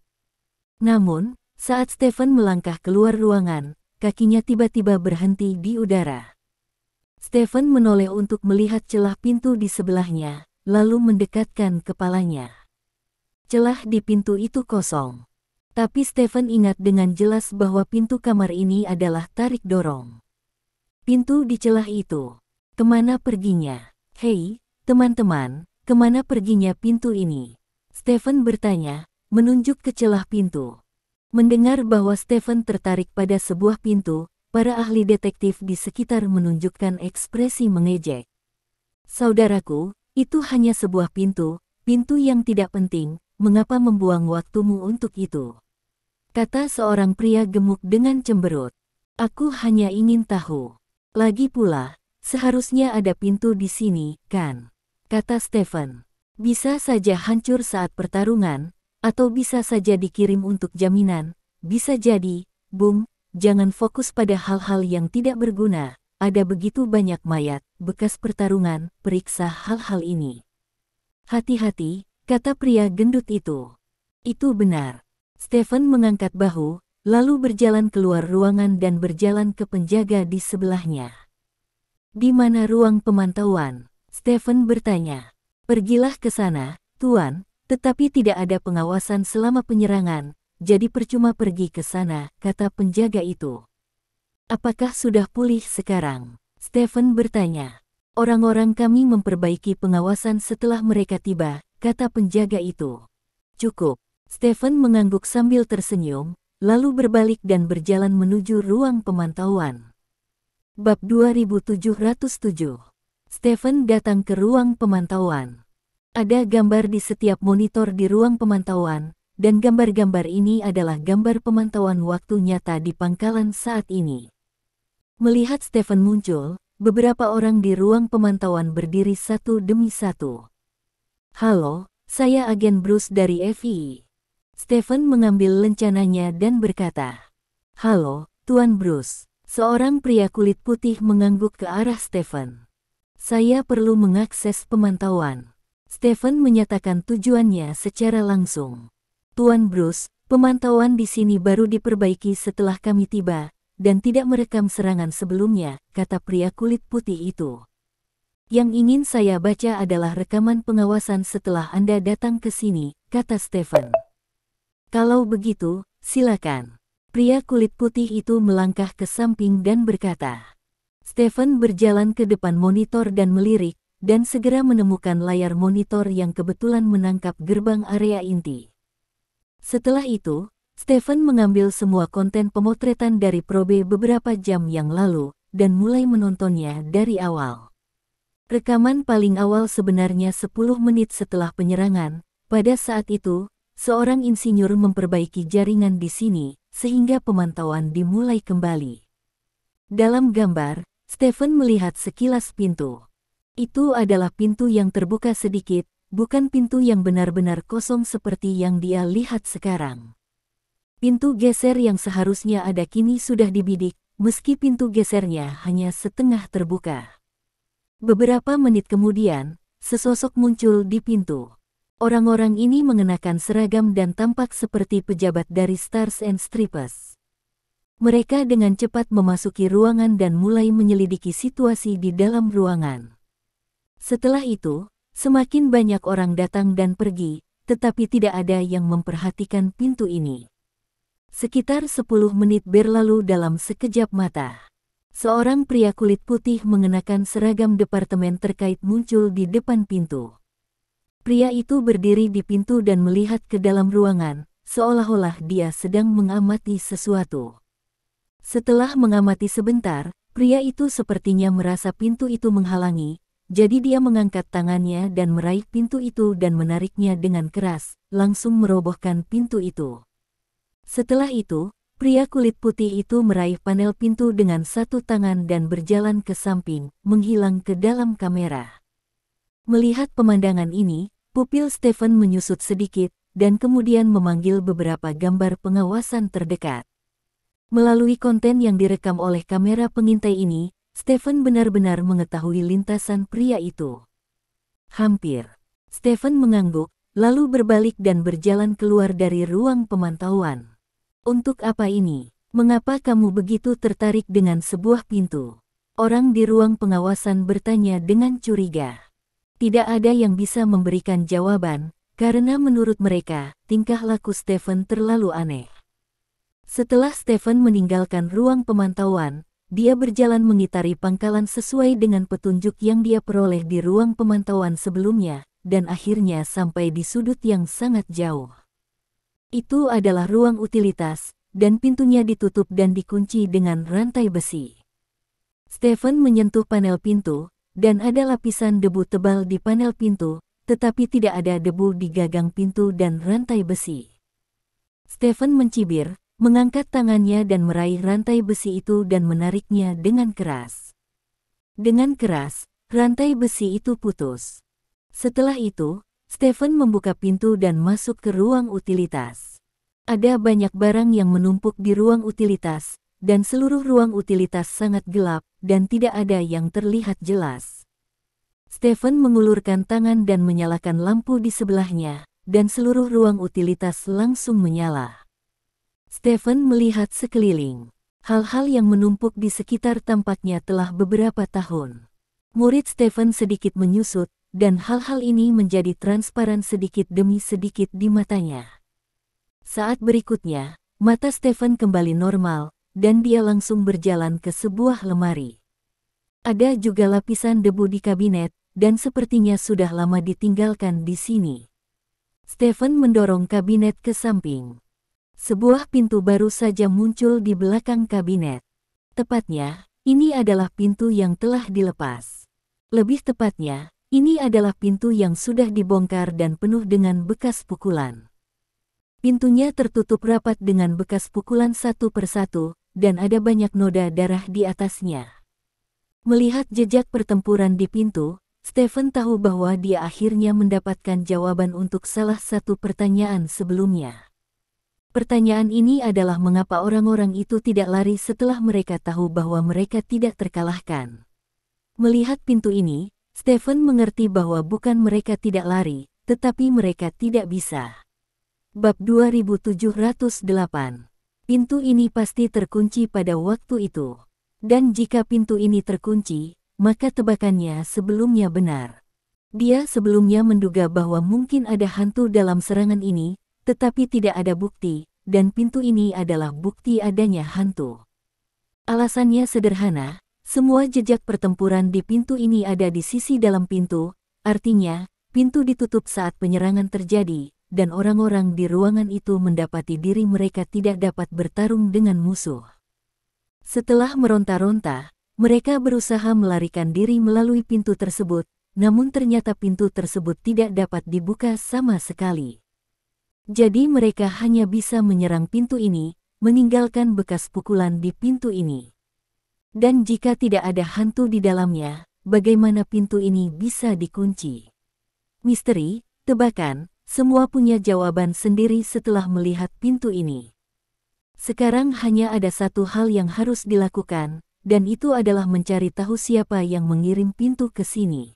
Namun, saat Stephen melangkah keluar ruangan, kakinya tiba-tiba berhenti di udara. Stephen menoleh untuk melihat celah pintu di sebelahnya, lalu mendekatkan kepalanya. Celah di pintu itu kosong. Tapi Stephen ingat dengan jelas bahwa pintu kamar ini adalah tarik dorong. Pintu di celah itu. Kemana perginya? Hei, teman-teman, kemana perginya pintu ini? Stephen bertanya, menunjuk ke celah pintu. Mendengar bahwa Stephen tertarik pada sebuah pintu, para ahli detektif di sekitar menunjukkan ekspresi mengejek. Saudaraku, itu hanya sebuah pintu yang tidak penting, mengapa membuang waktumu untuk itu? Kata seorang pria gemuk dengan cemberut. Aku hanya ingin tahu. Lagi pula, seharusnya ada pintu di sini, kan? kata Stephen. Bisa saja hancur saat pertarungan, atau bisa saja dikirim untuk jaminan. Bisa jadi, Bung, jangan fokus pada hal-hal yang tidak berguna. Ada begitu banyak mayat, bekas pertarungan, periksa hal-hal ini. Hati-hati, kata pria gendut itu. Itu benar. Stephen mengangkat bahu, lalu berjalan keluar ruangan dan berjalan ke penjaga di sebelahnya. Di mana ruang pemantauan? Stephen bertanya. Pergilah ke sana, Tuan, tetapi tidak ada pengawasan selama penyerangan, jadi percuma pergi ke sana, kata penjaga itu. Apakah sudah pulih sekarang? Stephen bertanya. Orang-orang kami memperbaiki pengawasan setelah mereka tiba, kata penjaga itu. Cukup. Stephen mengangguk sambil tersenyum, lalu berbalik dan berjalan menuju ruang pemantauan. Bab 2707. Stephen datang ke ruang pemantauan. Ada gambar di setiap monitor di ruang pemantauan, dan gambar-gambar ini adalah gambar pemantauan waktu nyata di pangkalan saat ini. Melihat Stephen muncul, beberapa orang di ruang pemantauan berdiri satu demi satu. Halo, saya agen Bruce dari FBI. Stephen mengambil lencananya dan berkata, Halo, Tuan Bruce. Seorang pria kulit putih mengangguk ke arah Stephen. Saya perlu mengakses pemantauan. Stephen menyatakan tujuannya secara langsung. Tuan Bruce, pemantauan di sini baru diperbaiki setelah kami tiba, dan tidak merekam serangan sebelumnya, kata pria kulit putih itu. Yang ingin saya baca adalah rekaman pengawasan setelah Anda datang ke sini, kata Stephen. Kalau begitu, silakan. Pria kulit putih itu melangkah ke samping dan berkata. Stephen berjalan ke depan monitor dan melirik, dan segera menemukan layar monitor yang kebetulan menangkap gerbang area inti. Setelah itu, Stephen mengambil semua konten pemotretan dari probe beberapa jam yang lalu, dan mulai menontonnya dari awal. Rekaman paling awal sebenarnya 10 menit setelah penyerangan. Pada saat itu, seorang insinyur memperbaiki jaringan di sini, sehingga pemantauan dimulai kembali. Dalam gambar, Stephen melihat sekilas pintu. Itu adalah pintu yang terbuka sedikit, bukan pintu yang benar-benar kosong seperti yang dia lihat sekarang. Pintu geser yang seharusnya ada kini sudah dibidik, meski pintu gesernya hanya setengah terbuka. Beberapa menit kemudian, sesosok muncul di pintu. Orang-orang ini mengenakan seragam dan tampak seperti pejabat dari Stars and Stripes. Mereka dengan cepat memasuki ruangan dan mulai menyelidiki situasi di dalam ruangan. Setelah itu, semakin banyak orang datang dan pergi, tetapi tidak ada yang memperhatikan pintu ini. Sekitar 10 menit berlalu dalam sekejap mata. Seorang pria kulit putih mengenakan seragam departemen terkait muncul di depan pintu. Pria itu berdiri di pintu dan melihat ke dalam ruangan, seolah-olah dia sedang mengamati sesuatu. Setelah mengamati sebentar, pria itu sepertinya merasa pintu itu menghalangi, jadi dia mengangkat tangannya dan meraih pintu itu dan menariknya dengan keras, langsung merobohkan pintu itu. Setelah itu, pria kulit putih itu meraih panel pintu dengan satu tangan dan berjalan ke samping, menghilang ke dalam kamera. Melihat pemandangan ini, pupil Stephen menyusut sedikit, dan kemudian memanggil beberapa gambar pengawasan terdekat. Melalui konten yang direkam oleh kamera pengintai ini, Stephen benar-benar mengetahui lintasan pria itu. Hampir. Stephen mengangguk, lalu berbalik dan berjalan keluar dari ruang pemantauan. Untuk apa ini? Mengapa kamu begitu tertarik dengan sebuah pintu? Orang di ruang pengawasan bertanya dengan curiga. Tidak ada yang bisa memberikan jawaban, karena menurut mereka, tingkah laku Stephen terlalu aneh. Setelah Stephen meninggalkan ruang pemantauan, dia berjalan mengitari pangkalan sesuai dengan petunjuk yang dia peroleh di ruang pemantauan sebelumnya, dan akhirnya sampai di sudut yang sangat jauh. Itu adalah ruang utilitas, dan pintunya ditutup dan dikunci dengan rantai besi. Stephen menyentuh panel pintu, dan ada lapisan debu tebal di panel pintu, tetapi tidak ada debu di gagang pintu dan rantai besi. Stephen mencibir, mengangkat tangannya dan meraih rantai besi itu dan menariknya dengan keras. Dengan keras, rantai besi itu putus. Setelah itu, Stephen membuka pintu dan masuk ke ruang utilitas. Ada banyak barang yang menumpuk di ruang utilitas, dan seluruh ruang utilitas sangat gelap, dan tidak ada yang terlihat jelas. Stephen mengulurkan tangan dan menyalakan lampu di sebelahnya, dan seluruh ruang utilitas langsung menyala. Stephen melihat sekeliling. Hal-hal yang menumpuk di sekitar tampaknya telah beberapa tahun. Murid Stephen sedikit menyusut, dan hal-hal ini menjadi transparan sedikit demi sedikit di matanya. Saat berikutnya, mata Stephen kembali normal, dan dia langsung berjalan ke sebuah lemari. Ada juga lapisan debu di kabinet, dan sepertinya sudah lama ditinggalkan di sini. Stephen mendorong kabinet ke samping. Sebuah pintu baru saja muncul di belakang kabinet. Tepatnya, ini adalah pintu yang telah dilepas. Lebih tepatnya, ini adalah pintu yang sudah dibongkar dan penuh dengan bekas pukulan. Pintunya tertutup rapat dengan bekas pukulan satu persatu, dan ada banyak noda darah di atasnya. Melihat jejak pertempuran di pintu, Stephen tahu bahwa dia akhirnya mendapatkan jawaban untuk salah satu pertanyaan sebelumnya. Pertanyaan ini adalah mengapa orang-orang itu tidak lari setelah mereka tahu bahwa mereka tidak terkalahkan. Melihat pintu ini, Stephen mengerti bahwa bukan mereka tidak lari, tetapi mereka tidak bisa. Bab 2708. Pintu ini pasti terkunci pada waktu itu. Dan jika pintu ini terkunci, maka tebakannya sebelumnya benar. Dia sebelumnya menduga bahwa mungkin ada hantu dalam serangan ini, tetapi tidak ada bukti, dan pintu ini adalah bukti adanya hantu. Alasannya sederhana. Semua jejak pertempuran di pintu ini ada di sisi dalam pintu, artinya, pintu ditutup saat penyerangan terjadi, dan orang-orang di ruangan itu mendapati diri mereka tidak dapat bertarung dengan musuh. Setelah meronta-ronta, mereka berusaha melarikan diri melalui pintu tersebut, namun ternyata pintu tersebut tidak dapat dibuka sama sekali. Jadi mereka hanya bisa menyerang pintu ini, meninggalkan bekas pukulan di pintu ini. Dan jika tidak ada hantu di dalamnya, bagaimana pintu ini bisa dikunci? Misteri, tebakan, semua punya jawaban sendiri setelah melihat pintu ini. Sekarang hanya ada satu hal yang harus dilakukan, dan itu adalah mencari tahu siapa yang mengirim pintu ke sini.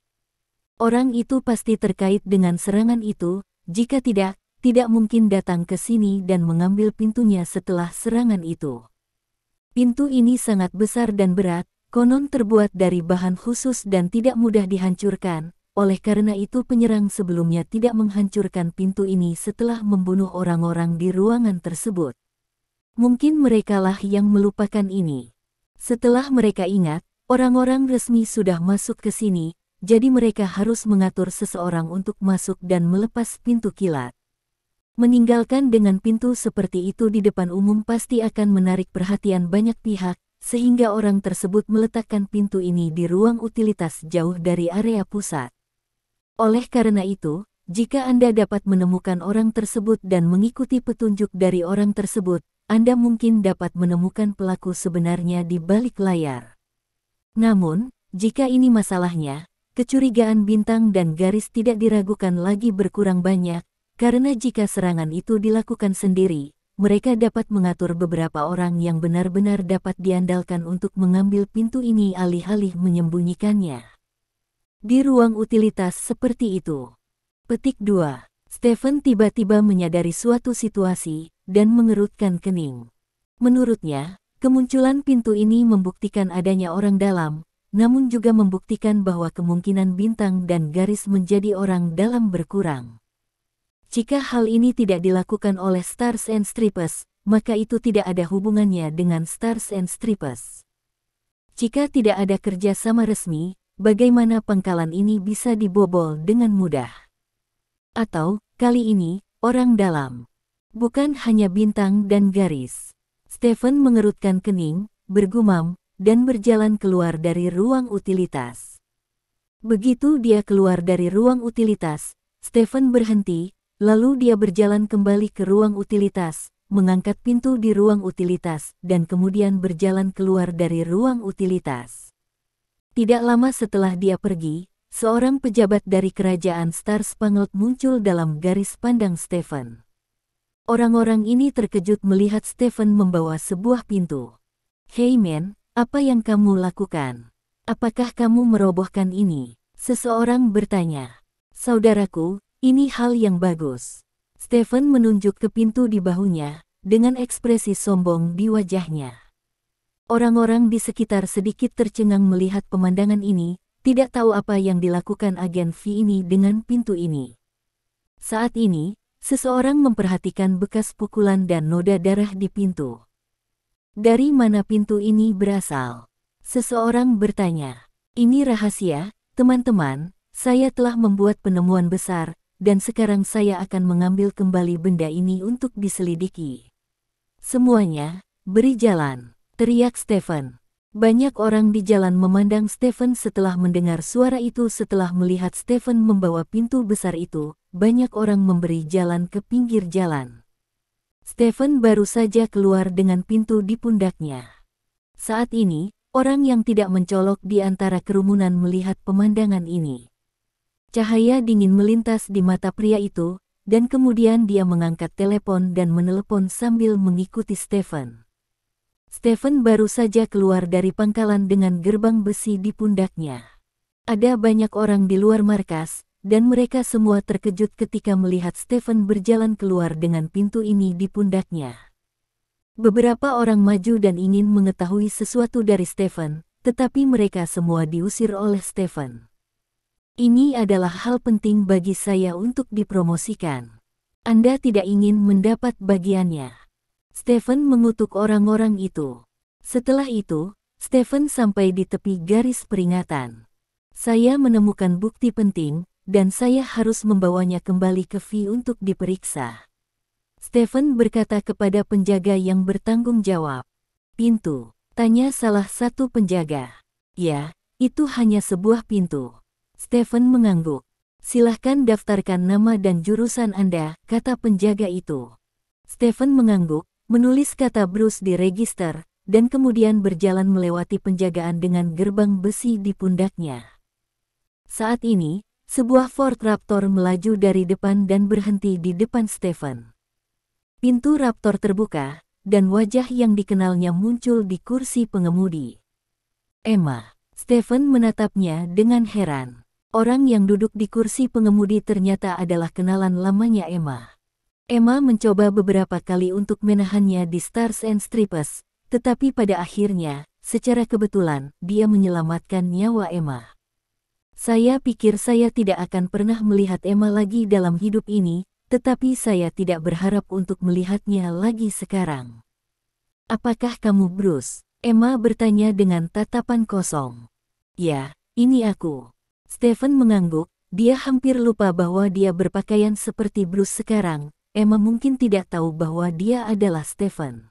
Orang itu pasti terkait dengan serangan itu, jika tidak mungkin datang ke sini dan mengambil pintunya setelah serangan itu. Pintu ini sangat besar dan berat, konon terbuat dari bahan khusus dan tidak mudah dihancurkan, oleh karena itu penyerang sebelumnya tidak menghancurkan pintu ini setelah membunuh orang-orang di ruangan tersebut. Mungkin merekalah yang melupakan ini. Setelah mereka ingat, orang-orang resmi sudah masuk ke sini, jadi mereka harus mengatur seseorang untuk masuk dan melepas pintu kilat. Meninggalkan dengan pintu seperti itu di depan umum pasti akan menarik perhatian banyak pihak, sehingga orang tersebut meletakkan pintu ini di ruang utilitas jauh dari area pusat. Oleh karena itu, jika Anda dapat menemukan orang tersebut dan mengikuti petunjuk dari orang tersebut, Anda mungkin dapat menemukan pelaku sebenarnya di balik layar. Namun, jika ini masalahnya, kecurigaan bintang dan garis tidak diragukan lagi berkurang banyak, karena jika serangan itu dilakukan sendiri, mereka dapat mengatur beberapa orang yang benar-benar dapat diandalkan untuk mengambil pintu ini alih-alih menyembunyikannya. Di ruang utilitas seperti itu. Petik 2. Stephen tiba-tiba menyadari suatu situasi, dan mengerutkan kening. Menurutnya, kemunculan pintu ini membuktikan adanya orang dalam, namun juga membuktikan bahwa kemungkinan bintang dan garis menjadi orang dalam berkurang. Jika hal ini tidak dilakukan oleh Stars and Stripes, maka itu tidak ada hubungannya dengan Stars and Stripes. Jika tidak ada kerjasama resmi, bagaimana pangkalan ini bisa dibobol dengan mudah? Atau, kali ini, orang dalam. Bukan hanya bintang dan garis. Stephen mengerutkan kening, bergumam, dan berjalan keluar dari ruang utilitas. Begitu dia keluar dari ruang utilitas, Stephen berhenti, lalu dia berjalan kembali ke ruang utilitas, mengangkat pintu di ruang utilitas, dan kemudian berjalan keluar dari ruang utilitas. Tidak lama setelah dia pergi, seorang pejabat dari kerajaan Star Spangled muncul dalam garis pandang Stephen. Orang-orang ini terkejut melihat Stephen membawa sebuah pintu. "Hey man, apa yang kamu lakukan? Apakah kamu merobohkan ini?" Seseorang bertanya. "Saudaraku, ini hal yang bagus." Stephen menunjuk ke pintu di bahunya, dengan ekspresi sombong di wajahnya. Orang-orang di sekitar sedikit tercengang melihat pemandangan ini, tidak tahu apa yang dilakukan agen V ini dengan pintu ini. Saat ini, seseorang memperhatikan bekas pukulan dan noda darah di pintu. "Dari mana pintu ini berasal?" Seseorang bertanya. "Ini rahasia, teman-teman. Saya telah membuat penemuan besar, dan sekarang saya akan mengambil kembali benda ini untuk diselidiki." "Semuanya, beri jalan," teriak Stephen. Banyak orang di jalan memandang Stephen setelah mendengar suara itu. Setelah melihat Stephen membawa pintu besar itu, banyak orang memberi jalan ke pinggir jalan. Stephen baru saja keluar dengan pintu di pundaknya. Saat ini, orang yang tidak mencolok di antara kerumunan melihat pemandangan ini. Cahaya dingin melintas di mata pria itu, dan kemudian dia mengangkat telepon dan menelepon sambil mengikuti Stephen. Stephen baru saja keluar dari pangkalan dengan gerbang besi di pundaknya. Ada banyak orang di luar markas, dan mereka semua terkejut ketika melihat Stephen berjalan keluar dengan pintu ini di pundaknya. Beberapa orang maju dan ingin mengetahui sesuatu dari Stephen, tetapi mereka semua diusir oleh Stephen. "Ini adalah hal penting bagi saya untuk dipromosikan. Anda tidak ingin mendapat bagiannya." Stephen mengutuk orang-orang itu. Setelah itu, Stephen sampai di tepi garis peringatan. "Saya menemukan bukti penting, dan saya harus membawanya kembali ke V untuk diperiksa." Stephen berkata kepada penjaga yang bertanggung jawab. "Pintu?" tanya salah satu penjaga. "Ya, itu hanya sebuah pintu." Stephen mengangguk. "Silahkan daftarkan nama dan jurusan Anda," kata penjaga itu. Stephen mengangguk, menulis kata Bruce di register, dan kemudian berjalan melewati penjagaan dengan gerbang besi di pundaknya. Saat ini, sebuah Ford Raptor melaju dari depan dan berhenti di depan Stephen. Pintu Raptor terbuka, dan wajah yang dikenalnya muncul di kursi pengemudi. "Emma." Stephen menatapnya dengan heran. Orang yang duduk di kursi pengemudi ternyata adalah kenalan lamanya Emma. Emma mencoba beberapa kali untuk menahannya di Stars and Stripes, tetapi pada akhirnya, secara kebetulan, dia menyelamatkan nyawa Emma. "Saya pikir saya tidak akan pernah melihat Emma lagi dalam hidup ini, tetapi saya tidak berharap untuk melihatnya lagi sekarang." "Apakah kamu Bruce?" Emma bertanya dengan tatapan kosong. "Ya, ini aku." Stephen mengangguk, dia hampir lupa bahwa dia berpakaian seperti Bruce sekarang. Emma mungkin tidak tahu bahwa dia adalah Stephen.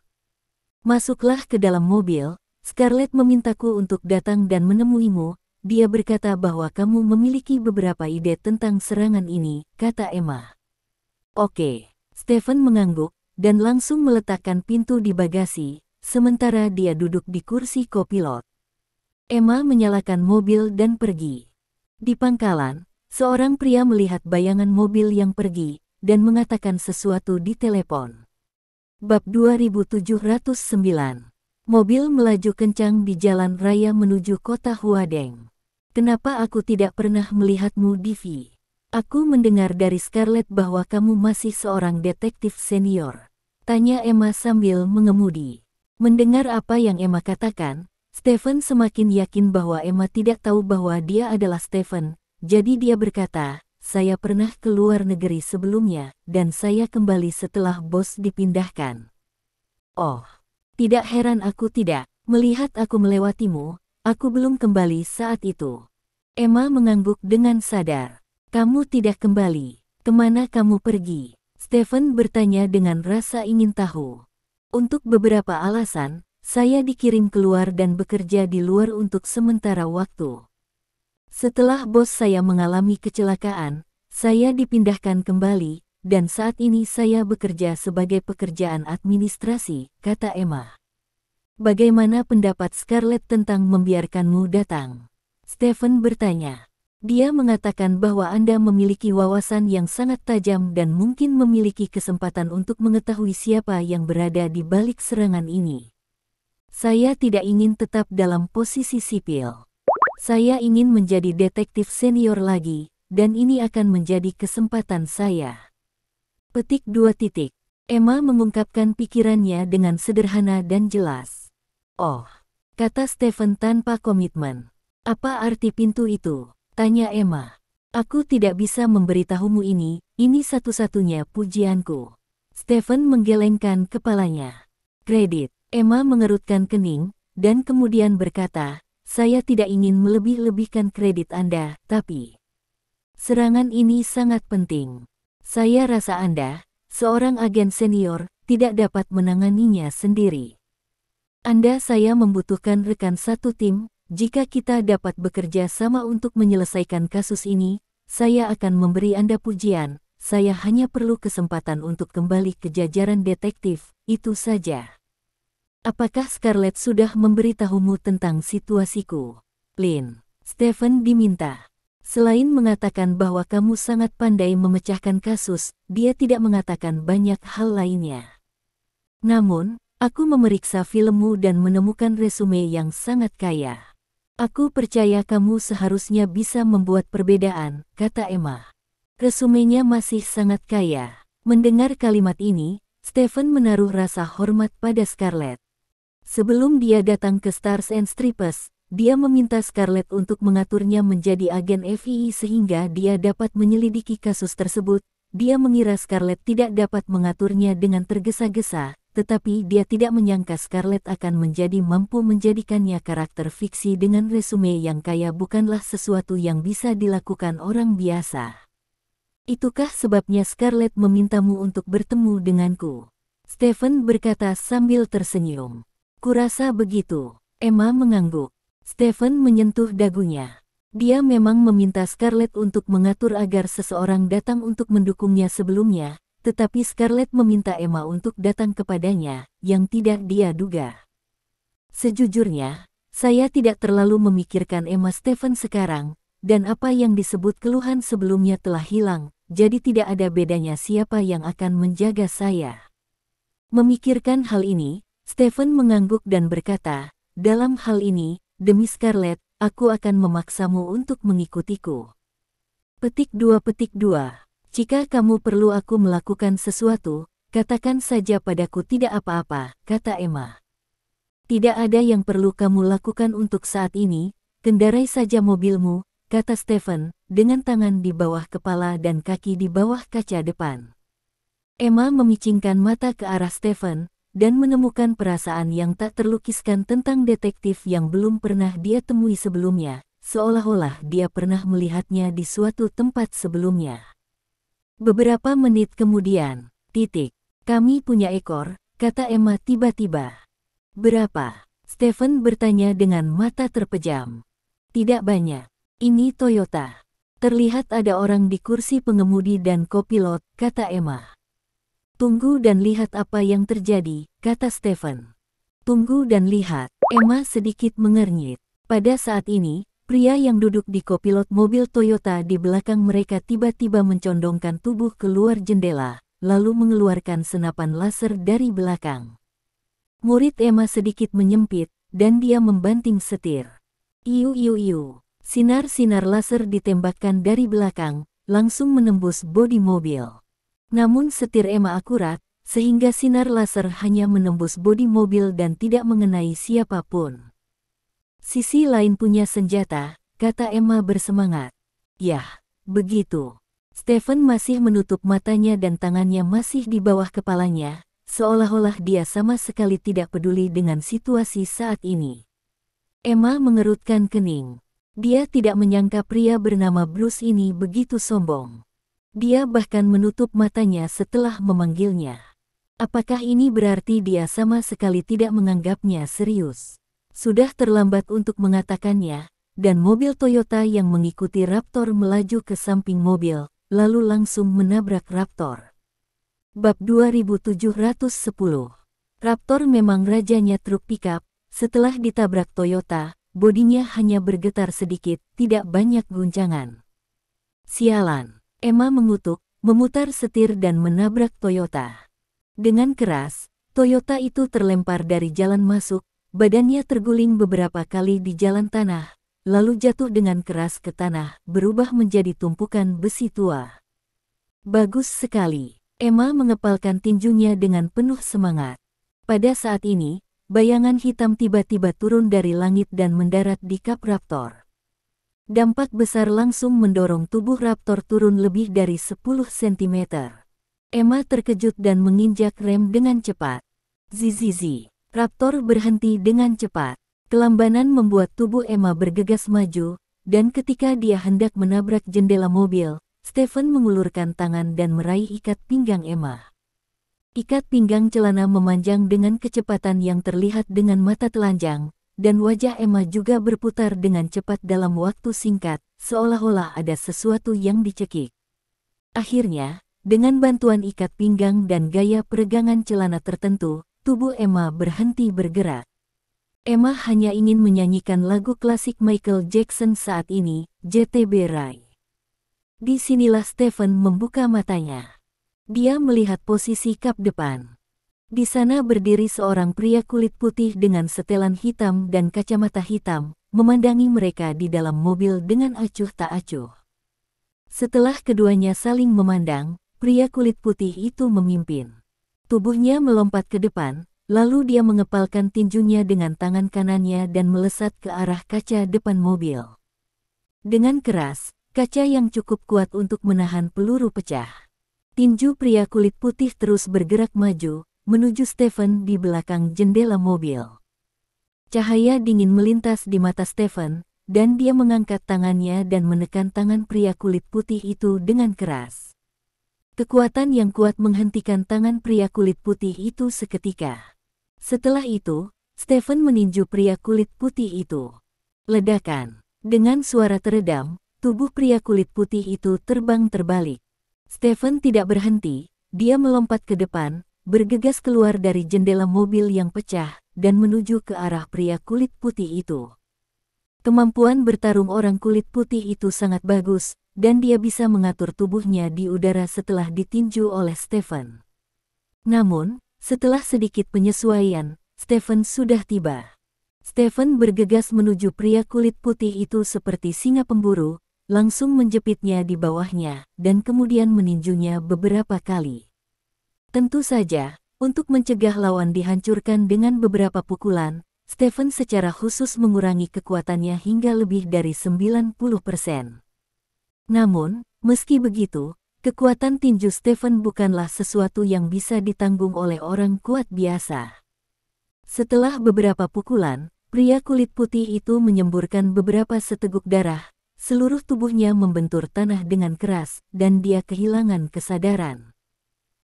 "Masuklah ke dalam mobil, Scarlett memintaku untuk datang dan menemuimu. Dia berkata bahwa kamu memiliki beberapa ide tentang serangan ini," kata Emma. "Oke." Stephen mengangguk, dan langsung meletakkan pintu di bagasi, sementara dia duduk di kursi kopilot. Emma menyalakan mobil dan pergi. Di pangkalan, seorang pria melihat bayangan mobil yang pergi, dan mengatakan sesuatu di telepon. Bab 2709. Mobil melaju kencang di jalan raya menuju kota Huadeng. "Kenapa aku tidak pernah melihatmu di V? Aku mendengar dari Scarlett bahwa kamu masih seorang detektif senior," tanya Emma sambil mengemudi. Mendengar apa yang Emma katakan, Stephen semakin yakin bahwa Emma tidak tahu bahwa dia adalah Stephen, jadi dia berkata, "Saya pernah ke luar negeri sebelumnya, dan saya kembali setelah bos dipindahkan." "Oh, tidak heran aku tidak, melihat aku melewatimu, aku belum kembali saat itu." Emma mengangguk dengan sadar. "Kamu tidak kembali, kemana kamu pergi?" Stephen bertanya dengan rasa ingin tahu. "Untuk beberapa alasan, saya dikirim keluar dan bekerja di luar untuk sementara waktu. Setelah bos saya mengalami kecelakaan, saya dipindahkan kembali, dan saat ini saya bekerja sebagai pekerjaan administrasi," kata Emma. "Bagaimana pendapat Scarlett tentang membiarkanmu datang?" Stephen bertanya. Dia mengatakan bahwa Anda memiliki wawasan yang sangat tajam dan mungkin memiliki kesempatan untuk mengetahui siapa yang berada di balik serangan ini. Saya tidak ingin tetap dalam posisi sipil. Saya ingin menjadi detektif senior lagi, dan ini akan menjadi kesempatan saya. Petik 2 titik. Emma mengungkapkan pikirannya dengan sederhana dan jelas. Oh, kata Stephen tanpa komitmen. Apa arti pintu itu? Tanya Emma. Aku tidak bisa memberitahumu ini satu-satunya pujianku. Stephen menggelengkan kepalanya. Kredit. Emma mengerutkan kening, dan kemudian berkata, saya tidak ingin melebih-lebihkan kredit Anda, tapi serangan ini sangat penting. Saya rasa Anda, seorang agen senior, tidak dapat menanganinya sendiri. Saya membutuhkan rekan satu tim. Jika kita dapat bekerja sama untuk menyelesaikan kasus ini, saya akan memberi Anda pujian. Saya hanya perlu kesempatan untuk kembali ke jajaran detektif, itu saja. Apakah Scarlett sudah memberitahumu tentang situasiku? Lynn, Stephen diminta. Selain mengatakan bahwa kamu sangat pandai memecahkan kasus, dia tidak mengatakan banyak hal lainnya. Namun, aku memeriksa filmmu dan menemukan resume yang sangat kaya. Aku percaya kamu seharusnya bisa membuat perbedaan, kata Emma. Resumenya masih sangat kaya. Mendengar kalimat ini, Stephen menaruh rasa hormat pada Scarlett. Sebelum dia datang ke Stars and Stripes, dia meminta Scarlett untuk mengaturnya menjadi agen FBI sehingga dia dapat menyelidiki kasus tersebut. Dia mengira Scarlett tidak dapat mengaturnya dengan tergesa-gesa, tetapi dia tidak menyangka Scarlett akan menjadi mampu menjadikannya karakter fiksi dengan resume yang kaya bukanlah sesuatu yang bisa dilakukan orang biasa. Itukah sebabnya Scarlett memintamu untuk bertemu denganku? Stephen berkata sambil tersenyum. Kurasa begitu. Emma mengangguk. Stephen menyentuh dagunya. Dia memang meminta Scarlett untuk mengatur agar seseorang datang untuk mendukungnya sebelumnya, tetapi Scarlett meminta Emma untuk datang kepadanya, yang tidak dia duga. Sejujurnya, saya tidak terlalu memikirkan Emma Stephen sekarang, dan apa yang disebut keluhan sebelumnya telah hilang, jadi tidak ada bedanya siapa yang akan menjaga saya. Memikirkan hal ini, Stephen mengangguk dan berkata, dalam hal ini, demi Scarlett, aku akan memaksamu untuk mengikutiku. Petik 2. Jika kamu perlu aku melakukan sesuatu, katakan saja padaku tidak apa-apa, kata Emma. Tidak ada yang perlu kamu lakukan untuk saat ini, kendarai saja mobilmu, kata Stephen, dengan tangan di bawah kepala dan kaki di bawah kaca depan. Emma memicingkan mata ke arah Stephen, dan menemukan perasaan yang tak terlukiskan tentang detektif yang belum pernah dia temui sebelumnya, seolah-olah dia pernah melihatnya di suatu tempat sebelumnya. Beberapa menit kemudian, kami punya ekor, kata Emma tiba-tiba. Berapa? Stephen bertanya dengan mata terpejam. Tidak banyak. Ini Toyota. Terlihat ada orang di kursi pengemudi dan kopilot, kata Emma. Tunggu dan lihat apa yang terjadi, kata Stephen. Tunggu dan lihat. Emma sedikit mengernyit. Pada saat ini, pria yang duduk di kopilot mobil Toyota di belakang mereka tiba-tiba mencondongkan tubuh keluar jendela, lalu mengeluarkan senapan laser dari belakang. Murid Emma sedikit menyempit, dan dia membanting setir. Iu. Sinar-sinar laser ditembakkan dari belakang, langsung menembus bodi mobil. Namun setir Emma akurat, sehingga sinar laser hanya menembus bodi mobil dan tidak mengenai siapapun. Sisi lain punya senjata, kata Emma bersemangat. Yah, begitu. Stephen masih menutup matanya dan tangannya masih di bawah kepalanya, seolah-olah dia sama sekali tidak peduli dengan situasi saat ini. Emma mengerutkan kening. Dia tidak menyangka pria bernama Bruce ini begitu sombong. Dia bahkan menutup matanya setelah memanggilnya. Apakah ini berarti dia sama sekali tidak menganggapnya serius? Sudah terlambat untuk mengatakannya, dan mobil Toyota yang mengikuti Raptor melaju ke samping mobil, lalu langsung menabrak Raptor. Bab 2710. Raptor memang rajanya truk pickup. Setelah ditabrak Toyota, bodinya hanya bergetar sedikit, tidak banyak guncangan. Sialan, Emma mengutuk, memutar setir dan menabrak Toyota. Dengan keras, Toyota itu terlempar dari jalan masuk, badannya terguling beberapa kali di jalan tanah, lalu jatuh dengan keras ke tanah, berubah menjadi tumpukan besi tua. Bagus sekali, Emma mengepalkan tinjunya dengan penuh semangat. Pada saat ini, bayangan hitam tiba-tiba turun dari langit dan mendarat di kap Raptor. Dampak besar langsung mendorong tubuh Raptor turun lebih dari 10 cm. Emma terkejut dan menginjak rem dengan cepat. Zizizi, Raptor berhenti dengan cepat. Kelambanan membuat tubuh Emma bergegas maju, dan ketika dia hendak menabrak jendela mobil, Stephen mengulurkan tangan dan meraih ikat pinggang Emma. Ikat pinggang celana memanjang dengan kecepatan yang terlihat dengan mata telanjang, dan wajah Emma juga berputar dengan cepat dalam waktu singkat, seolah-olah ada sesuatu yang dicekik. Akhirnya, dengan bantuan ikat pinggang dan gaya peregangan celana tertentu, tubuh Emma berhenti bergerak. Emma hanya ingin menyanyikan lagu klasik Michael Jackson saat ini, JTB Rai. Disinilah Stephen membuka matanya. Dia melihat posisi kap depan. Di sana berdiri seorang pria kulit putih dengan setelan hitam dan kacamata hitam, memandangi mereka di dalam mobil dengan acuh tak acuh. Setelah keduanya saling memandang, pria kulit putih itu memimpin. Tubuhnya melompat ke depan, lalu dia mengepalkan tinjunya dengan tangan kanannya dan melesat ke arah kaca depan mobil. Dengan keras, kaca yang cukup kuat untuk menahan peluru pecah. Tinju pria kulit putih terus bergerak maju, menuju Stephen di belakang jendela mobil. Cahaya dingin melintas di mata Stephen, dan dia mengangkat tangannya dan menekan tangan pria kulit putih itu dengan keras. Kekuatan yang kuat menghentikan tangan pria kulit putih itu seketika. Setelah itu, Stephen meninju pria kulit putih itu. Ledakan. Dengan suara teredam, tubuh pria kulit putih itu terbang terbalik. Stephen tidak berhenti, dia melompat ke depan, bergegas keluar dari jendela mobil yang pecah, dan menuju ke arah pria kulit putih itu. Kemampuan bertarung orang kulit putih itu sangat bagus, dan dia bisa mengatur tubuhnya di udara setelah ditinju oleh Stephen. Namun, setelah sedikit penyesuaian, Stephen sudah tiba. Stephen bergegas menuju pria kulit putih itu seperti singa pemburu, langsung menjepitnya di bawahnya, dan kemudian meninjunya beberapa kali. Tentu saja, untuk mencegah lawan dihancurkan dengan beberapa pukulan, Stephen secara khusus mengurangi kekuatannya hingga lebih dari 90%. Namun, meski begitu, kekuatan tinju Stephen bukanlah sesuatu yang bisa ditanggung oleh orang kuat biasa. Setelah beberapa pukulan, pria kulit putih itu menyemburkan beberapa seteguk darah, seluruh tubuhnya membentur tanah dengan keras, dan dia kehilangan kesadaran.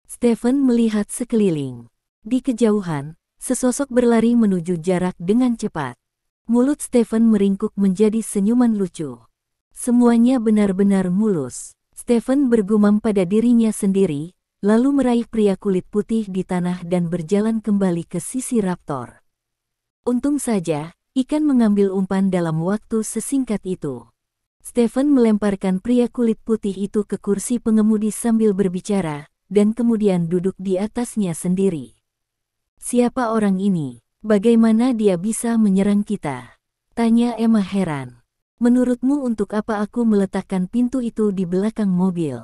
Stephen melihat sekeliling. Di kejauhan, sesosok berlari menuju jarak dengan cepat. Mulut Stephen meringkuk menjadi senyuman lucu. Semuanya benar-benar mulus. Stephen bergumam pada dirinya sendiri, lalu meraih pria kulit putih di tanah dan berjalan kembali ke sisi Raptor. Untung saja, ikan mengambil umpan dalam waktu sesingkat itu. Stephen melemparkan pria kulit putih itu ke kursi pengemudi sambil berbicara, dan kemudian duduk di atasnya sendiri. Siapa orang ini? Bagaimana dia bisa menyerang kita? Tanya Emma heran. Menurutmu untuk apa aku meletakkan pintu itu di belakang mobil?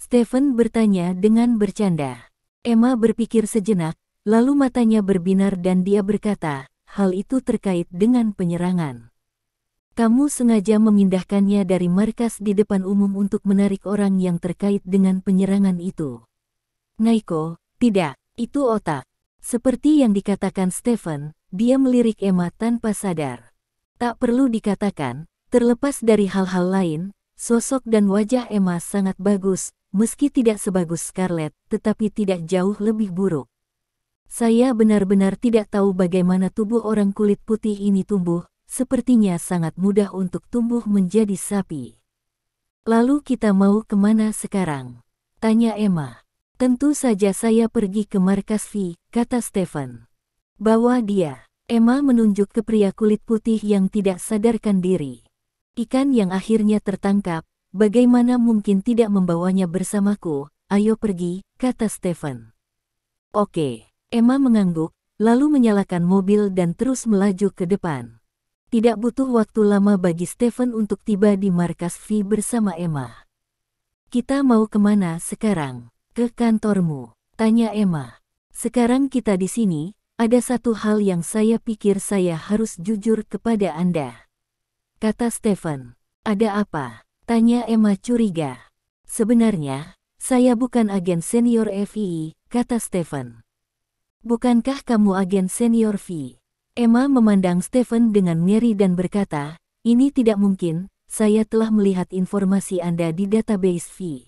Stephen bertanya dengan bercanda. Emma berpikir sejenak, lalu matanya berbinar dan dia berkata, hal itu terkait dengan penyerangan. Kamu sengaja memindahkannya dari markas di depan umum untuk menarik orang yang terkait dengan penyerangan itu. Naiko, tidak, itu otak. Seperti yang dikatakan Stephen, dia melirik Emma tanpa sadar. Tak perlu dikatakan, terlepas dari hal-hal lain, sosok dan wajah Emma sangat bagus, meski tidak sebagus Scarlett, tetapi tidak jauh lebih buruk. Saya benar-benar tidak tahu bagaimana tubuh orang kulit putih ini tumbuh. Sepertinya sangat mudah untuk tumbuh menjadi sapi. Lalu kita mau kemana sekarang? Tanya Emma. Tentu saja saya pergi ke markas V, kata Stephen. Bawa dia. Emma menunjuk ke pria kulit putih yang tidak sadarkan diri. Ikan yang akhirnya tertangkap, bagaimana mungkin tidak membawanya bersamaku? Ayo pergi, kata Stephen. Oke, Emma mengangguk, lalu menyalakan mobil dan terus melaju ke depan. Tidak butuh waktu lama bagi Stephen untuk tiba di markas V bersama Emma. Kita mau kemana sekarang? Ke kantormu, tanya Emma. Sekarang kita di sini, ada satu hal yang saya pikir saya harus jujur kepada Anda, kata Stephen. Ada apa? Tanya Emma curiga. Sebenarnya, saya bukan agen senior FII, kata Stephen. Bukankah kamu agen senior V? Emma memandang Stephen dengan ngeri dan berkata, ini tidak mungkin, saya telah melihat informasi Anda di database V.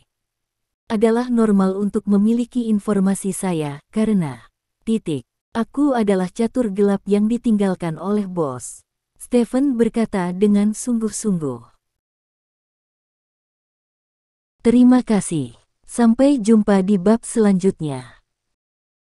Adalah normal untuk memiliki informasi saya, karena aku adalah catur gelap yang ditinggalkan oleh bos. Stephen berkata dengan sungguh-sungguh. Terima kasih. Sampai jumpa di bab selanjutnya.